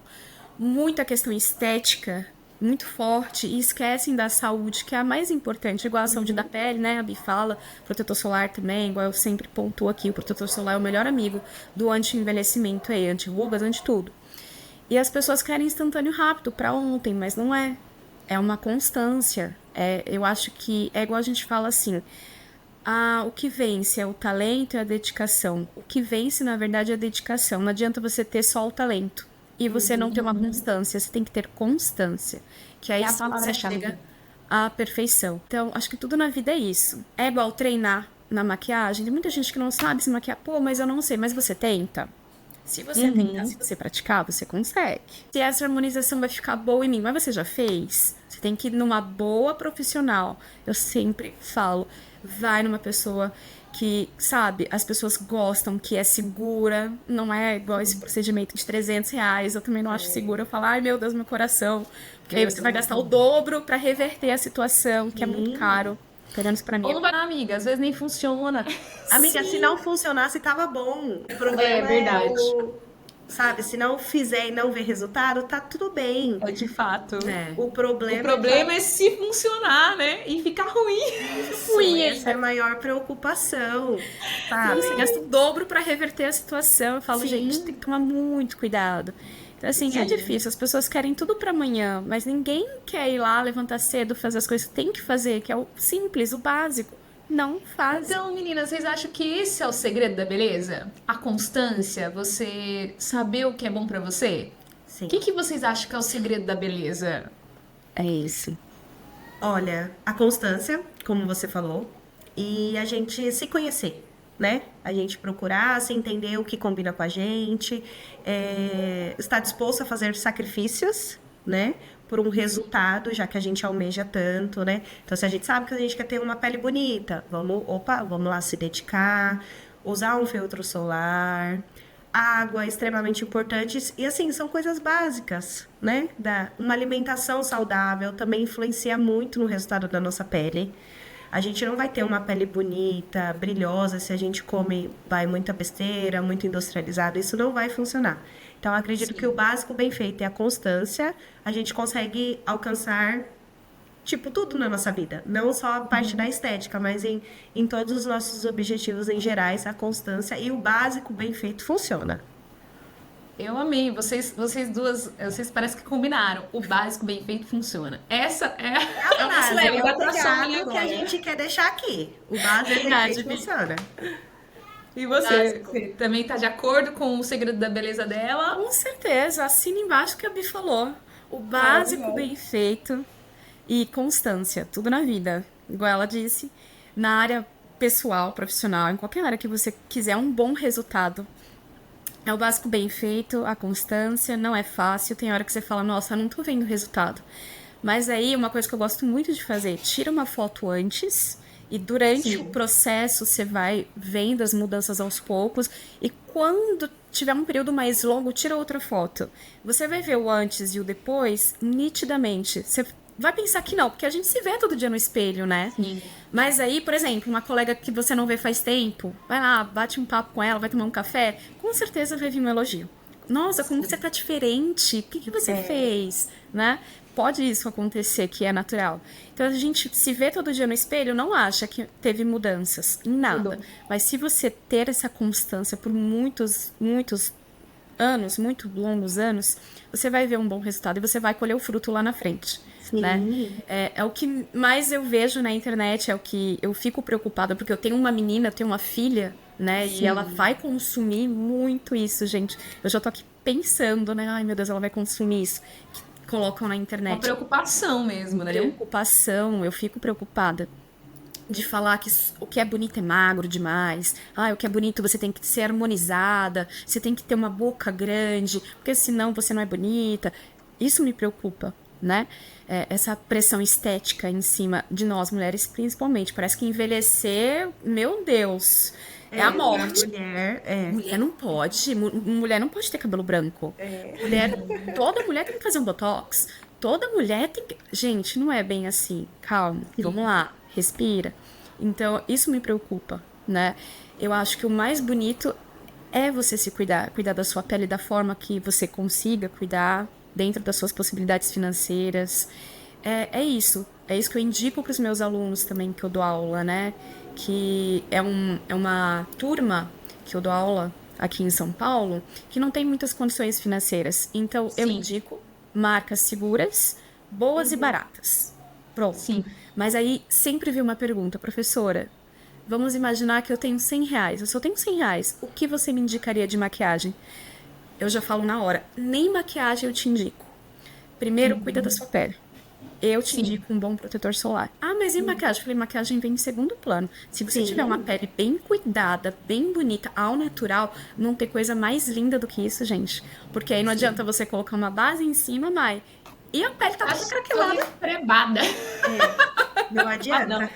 muito a questão estética muito forte e esquecem da saúde, que é a mais importante, igual a saúde da pele, né? A Bi fala, protetor solar também, igual eu sempre pontuo aqui, o protetor solar é o melhor amigo do anti-envelhecimento aí, anti-rugas, anti-tudo. E as pessoas querem instantâneo rápido para ontem, mas não é. É uma constância. Eu acho que é igual a gente fala assim, o que vence é o talento e a dedicação. O que vence, na verdade, é a dedicação. Não adianta você ter só o talento e você não ter uma constância. Você tem que ter constância. Que aí É a sim você palavra-chave. chega à perfeição. Então, acho que tudo na vida é isso. É igual treinar na maquiagem. Tem muita gente que não sabe se maquiar. Pô, mas eu não sei. Mas você tenta? Se você tentar, se você praticar, você consegue. Se essa harmonização vai ficar boa em mim, mas você já fez? Você tem que ir numa boa profissional. Eu sempre falo, vai numa pessoa que, sabe, as pessoas gostam, que é segura, não é igual esse procedimento de R$ 300. Eu também não acho seguro. Eu falo, ai meu Deus, meu coração. Porque aí você vai gastar o dobro pra reverter a situação, que é muito caro. Pelo menos pra mim. Ou não vai, amiga, às vezes nem funciona. Amiga, se não funcionasse, tava bom. O problema É verdade. sabe, se não fizer e não ver resultado, tá tudo bem. É de fato. O problema, O problema é se funcionar, né? E ficar ruim. essa é a maior preocupação, sabe? Você gasta o dobro pra reverter a situação. Eu falo, Sim. gente, tem que tomar muito cuidado. Então, assim, é difícil. As pessoas querem tudo pra amanhã, mas ninguém quer ir lá, levantar cedo, fazer as coisas que tem que fazer, que é o simples, o básico. Não faz. Então, meninas, vocês acham que esse é o segredo da beleza? A constância? Você saber o que é bom pra você? Sim. O que vocês acham que é o segredo da beleza? É isso. Olha, a constância, como você falou, e a gente se conhecer, né? A gente procurar se entender o que combina com a gente, estar disposto a fazer sacrifícios, né? Por um resultado, já que a gente almeja tanto, né? Então, se a gente sabe que a gente quer ter uma pele bonita, vamos lá se dedicar, usar um filtro solar, água, extremamente importantes. E assim, são coisas básicas, né? Uma alimentação saudável também influencia muito no resultado da nossa pele. A gente não vai ter uma pele bonita, brilhosa, se a gente come, muita besteira, muito industrializado. Isso não vai funcionar. Então, eu acredito que o básico bem feito é a constância. A gente consegue alcançar, tipo, tudo na nossa vida. Não só a parte da estética, mas em todos os nossos objetivos em gerais, a constância e o básico bem feito funciona. Eu amei. Vocês duas, vocês parecem que combinaram. O básico bem feito funciona. Essa é a nossa leva da atração minha que a agora. gente quer deixar aqui. O básico bem Verdade, feito Bi. funciona. E você também tá de acordo com o segredo da beleza dela? Com certeza, assina embaixo o que a Bi falou. O básico bem feito e constância, tudo na vida. Igual ela disse, na área pessoal, profissional, em qualquer área que você quiser um bom resultado. É o básico bem feito, a constância, não é fácil. Tem hora que você fala, nossa, não tô vendo o resultado. Mas aí, uma coisa que eu gosto muito de fazer, tira uma foto antes e durante o processo você vai vendo as mudanças aos poucos. E quando tiver um período mais longo, tira outra foto. Você vai ver o antes e o depois nitidamente. Você vai pensar que não, porque a gente se vê todo dia no espelho, né? Sim. Mas aí, por exemplo, uma colega que você não vê faz tempo, vai lá, bate um papo com ela, vai tomar um café, com certeza vai vir um elogio. Nossa, como você tá diferente, o que você fez, né? Pode isso acontecer, que é natural. Então, a gente se vê todo dia no espelho, não acha que teve mudanças em nada. Mas se você ter essa constância por muitos anos, muito longos anos, você vai ver um bom resultado e você vai colher o fruto lá na frente. Né? É o que mais eu vejo na internet, é o que eu fico preocupada, porque eu tenho uma menina, eu tenho uma filha, né? E ela vai consumir muito isso, gente. Eu já tô aqui pensando, né? Ai, meu Deus, ela vai consumir isso. Que colocam na internet. Uma preocupação mesmo, né? Preocupação, eu fico preocupada de falar que o que é bonito é magro demais. O que é bonito você tem que ser harmonizada, você tem que ter uma boca grande, porque senão você não é bonita. Isso me preocupa, né? Essa pressão estética em cima de nós, mulheres, principalmente. Parece que envelhecer, meu Deus, é a morte. Mulher não pode. Mulher não pode ter cabelo branco. Toda mulher tem que fazer um botox. Toda mulher tem que... Gente, não é bem assim. Calma, vamos lá, respira. Então, isso me preocupa, né? Eu acho que o mais bonito é você se cuidar. Cuidar da sua pele da forma que você consiga cuidar, dentro das suas possibilidades financeiras. É isso que eu indico para os meus alunos também, que eu dou aula, né? Que é uma turma que eu dou aula aqui em São Paulo que não tem muitas condições financeiras. Então, eu Sim. indico marcas seguras, boas e baratas. Pronto. Sim. Mas aí sempre vi uma pergunta, professora. Vamos imaginar que eu tenho R$ 100. Eu só tenho R$ 100. O que você me indicaria de maquiagem? Eu já falo na hora. Nem maquiagem eu te indico. Primeiro, cuida da sua pele. Eu te indico um bom protetor solar. Ah, mas e maquiagem? Eu falei, maquiagem vem em segundo plano. Se você tiver uma pele bem cuidada, bem bonita, ao natural, não tem coisa mais linda do que isso, gente. Porque aí não adianta você colocar uma base em cima, Mai. E a pele tá toda Acho craquelada. prebada. Não adianta. Não.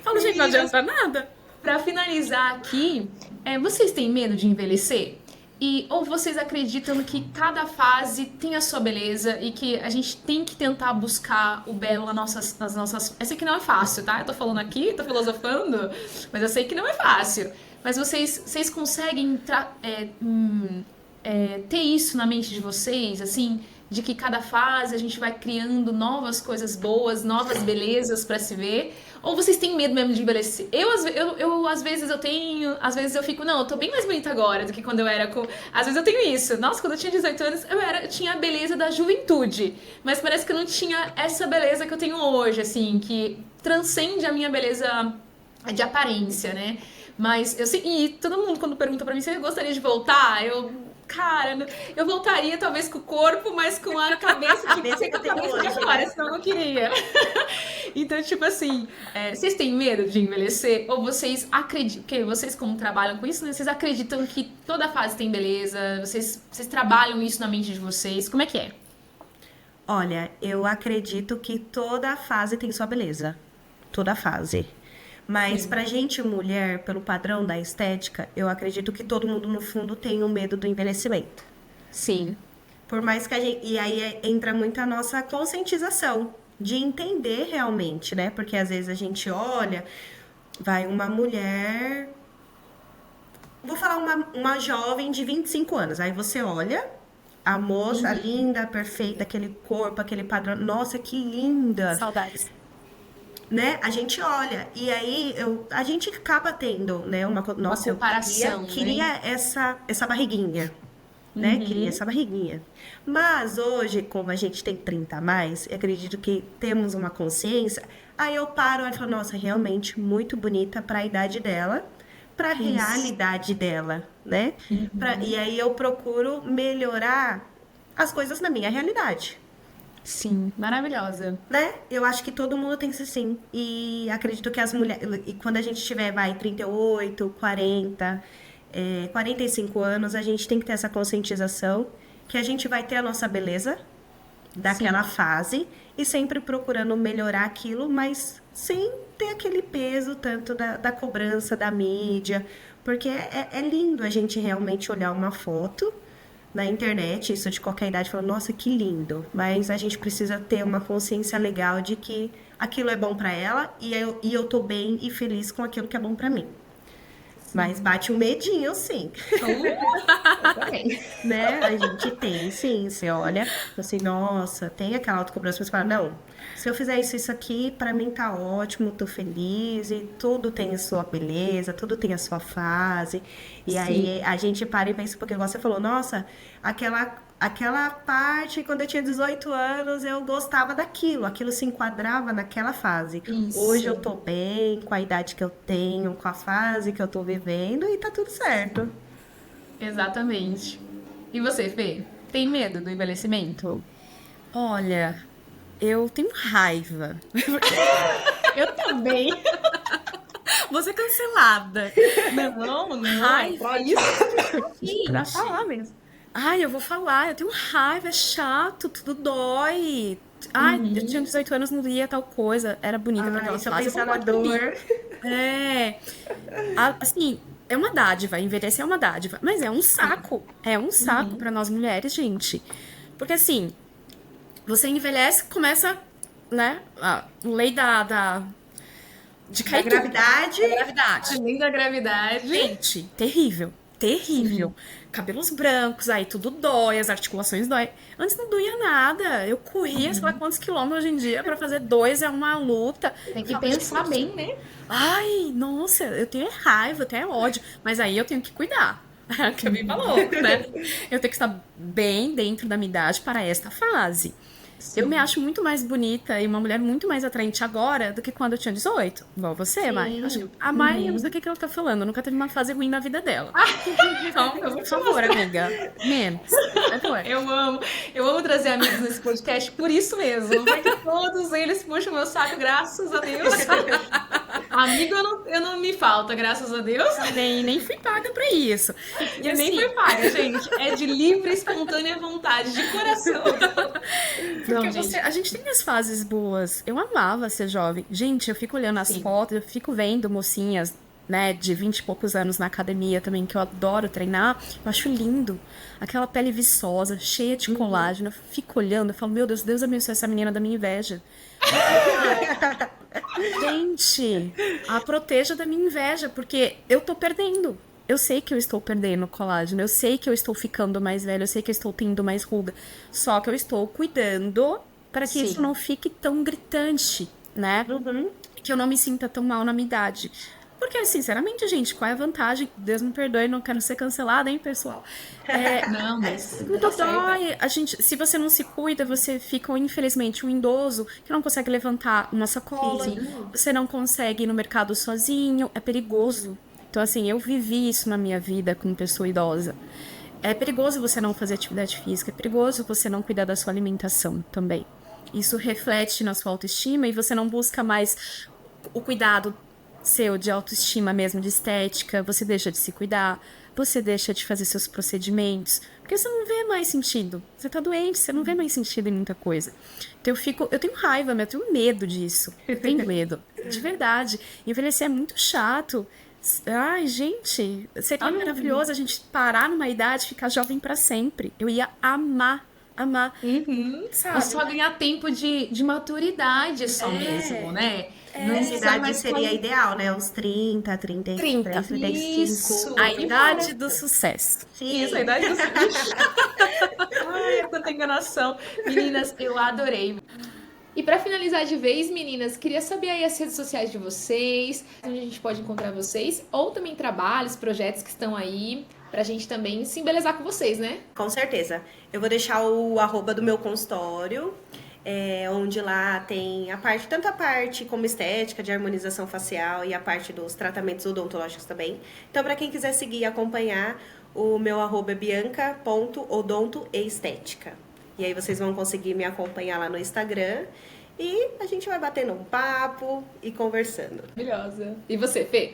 Falo, gente, não adianta nada. Pra finalizar aqui, vocês têm medo de envelhecer? Ou vocês acreditam que cada fase tem a sua beleza e que a gente tem que tentar buscar o belo nas nossas... Eu sei que não é fácil, tá? Eu tô falando aqui, tô filosofando, mas eu sei que não é fácil. Mas vocês conseguem ter isso na mente de vocês, assim, de que cada fase a gente vai criando novas coisas boas, novas belezas pra se ver? Ou vocês têm medo mesmo de envelhecer? Às vezes eu tenho, às vezes eu fico, não, eu tô bem mais bonita agora do que quando eu era com... Às vezes eu tenho isso. Nossa, quando eu tinha 18 anos, eu tinha a beleza da juventude. Mas parece que eu não tinha essa beleza que eu tenho hoje, assim, que transcende a minha beleza de aparência, né? Mas eu sei, e todo mundo quando pergunta pra mim se eu gostaria de voltar, cara, eu voltaria talvez com o corpo, mas com a cabeça que eu tenho hoje agora, senão eu não queria. Então, tipo assim, vocês têm medo de envelhecer? Ou vocês acreditam, porque vocês como trabalham com isso, né, vocês acreditam que toda fase tem beleza? Vocês trabalham isso na mente de vocês? Como é que é? Olha, eu acredito que toda fase tem sua beleza. Toda fase. Mas pra gente mulher, pelo padrão da estética, eu acredito que todo mundo no fundo tem o medo do envelhecimento. Sim. Por mais que a gente... E aí entra muito a nossa conscientização de entender realmente, né? Porque às vezes a gente olha, vai uma mulher... Vou falar uma jovem de 25 anos. Aí você olha, a moça linda, perfeita, aquele corpo, aquele padrão. Nossa, que linda! Saudades. Né? A gente olha, e aí a gente acaba tendo, né, nossa, comparação, eu queria essa barriguinha, né? Queria essa barriguinha. Mas hoje, como a gente tem 30 a mais, eu acredito que temos uma consciência, aí eu paro e falo, nossa, realmente muito bonita para a idade dela, para a realidade dela, né? E aí eu procuro melhorar as coisas na minha realidade. Sim, maravilhosa. Né? Eu acho que todo mundo tem que ser assim. E acredito que as mulheres... E quando a gente tiver, 38, 40, 45 anos, a gente tem que ter essa conscientização que a gente vai ter a nossa beleza daquela fase e sempre procurando melhorar aquilo, mas sem ter aquele peso tanto da cobrança da mídia. Porque é lindo a gente realmente olhar uma foto na internet, isso de qualquer idade, falando, nossa, que lindo. Mas a gente precisa ter uma consciência legal de que aquilo é bom pra ela e eu tô bem e feliz com aquilo que é bom pra mim. Mas bate um medinho, sim. Né? A gente tem, sim. Você olha, assim, nossa, tem aquela autocobrança, mas você fala, não, se eu fizer isso aqui, pra mim tá ótimo, tô feliz, e tudo tem a sua beleza, tudo tem a sua fase. E aí a gente para e pensa, porque igual você falou, nossa, aquela parte, quando eu tinha 18 anos, eu gostava daquilo, aquilo se enquadrava naquela fase. Isso. Hoje eu tô bem, com a idade que eu tenho, com a fase que eu tô vivendo, e tá tudo certo. Exatamente. E você, Fê? Tem medo do envelhecimento? Olha, eu tenho raiva. Eu também. Vou ser cancelada. Não. Raiva. Isso. Pra falar mesmo. Ai, eu vou falar, eu tenho raiva, é chato, tudo dói. Ai, eu tinha 18 anos, não lia tal coisa, era bonita pra aquela Isso eu fase. pensar na dor. Assim, é uma dádiva, envelhecer é uma dádiva, mas é um saco. É um saco pra nós mulheres, gente. Porque assim, você envelhece, começa, né, a lei de cair tudo. gravidade. Da gravidade. Além da gravidade. Gente, terrível. terrível. Cabelos brancos, aí tudo dói, as articulações dói. Antes não doía nada. Eu corria, sei lá quantos quilômetros hoje em dia pra fazer 2 é uma luta. Tem que pensar bem, né? Ai, nossa, eu tenho raiva, eu tenho ódio. Mas aí eu tenho que cuidar. Que a Bi falou, né? Eu tenho que estar bem dentro da minha idade para esta fase. Sim. Eu me acho muito mais bonita e uma mulher muito mais atraente agora do que quando eu tinha 18. Igual você, Mai. Acho que a Mai, eu não sei o que ela tá falando. Nunca teve uma fase ruim na vida dela. Então, por favor, amiga. Menos. Por favor. Eu amo trazer amigos nesse podcast por isso mesmo. Porque todos eles puxam meu saco, graças a Deus. Amigo, eu não me falta, graças a Deus. Nem fui paga pra isso. E nem foi paga, gente. É de livre, espontânea vontade, de coração. Porque a gente tem as fases boas. Eu amava ser jovem. Gente, eu fico olhando as fotos, eu fico vendo mocinhas, né, de 20 e poucos anos na academia também, que eu adoro treinar. Eu acho lindo. Aquela pele viçosa, cheia de colágeno. Eu fico olhando, eu falo, meu Deus, Deus abençoe essa menina da minha inveja. Gente, a proteja da minha inveja, porque eu tô perdendo. Eu sei que eu estou perdendo colágeno, eu sei que eu estou ficando mais velha, eu sei que eu estou tendo mais ruga. Só que eu estou cuidando para que isso não fique tão gritante, né? Que eu não me sinta tão mal na minha idade. Porque, sinceramente, gente, qual é a vantagem? Deus me perdoe, não quero ser cancelada, hein, pessoal? Não, mas Tudo dói. Se você não se cuida, você fica, infelizmente, um idoso que não consegue levantar uma sacola. Você não consegue ir no mercado sozinho. É perigoso. Então, assim, eu vivi isso na minha vida como pessoa idosa. É perigoso você não fazer atividade física. É perigoso você não cuidar da sua alimentação também. Isso reflete na sua autoestima e você não busca mais o cuidado seu de autoestima mesmo, de estética. Você deixa de se cuidar. Você deixa de fazer seus procedimentos. Porque você não vê mais sentido. Você tá doente, você não vê mais sentido em muita coisa. Então eu tenho raiva, eu tenho medo disso. Eu tenho medo. De verdade. Envelhecer é muito chato. Ai, gente, seria maravilhoso a gente parar numa idade e ficar jovem pra sempre. Eu ia amar. Sabe? É só ganhar tempo de maturidade só mesmo, né? Nessa idade seria ideal, né? Uns 30, 33, 35. Isso. A idade do sucesso. Sim. Isso, a idade do Ai, quanta enganação. Meninas, eu adorei. E pra finalizar de vez, meninas, queria saber aí as redes sociais de vocês, onde a gente pode encontrar vocês, ou também trabalhos, projetos que estão aí, pra gente também se embelezar com vocês, né? Com certeza. Eu vou deixar o @ do meu consultório, onde lá tem tanto a parte como estética, de harmonização facial e a parte dos tratamentos odontológicos também. Então, para quem quiser seguir e acompanhar, o meu @ é bianca.odontoestética. E aí vocês vão conseguir me acompanhar lá no Instagram e a gente vai batendo um papo e conversando. Maravilhosa. E você, Fê?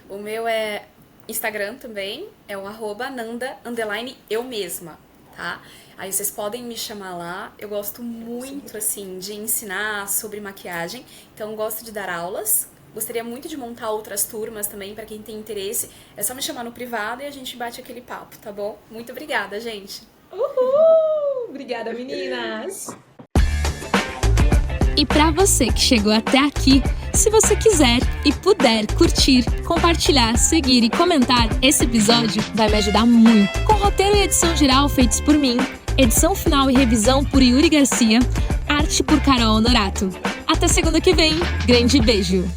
O meu é Instagram também, é o @nanda_eu mesma, tá? Aí vocês podem me chamar lá. Eu gosto muito, assim, de ensinar sobre maquiagem. Então, gosto de dar aulas. Gostaria muito de montar outras turmas também, pra quem tem interesse. É só me chamar no privado e a gente bate aquele papo, tá bom? Muito obrigada, gente. Uhul! Obrigada, meninas! E para você que chegou até aqui, se você quiser e puder curtir, compartilhar, seguir e comentar, esse episódio vai me ajudar muito. Com roteiro e edição geral feitos por mim, edição final e revisão por Yuri Garcia, arte por Carol Honorato. Até segunda que vem, grande beijo!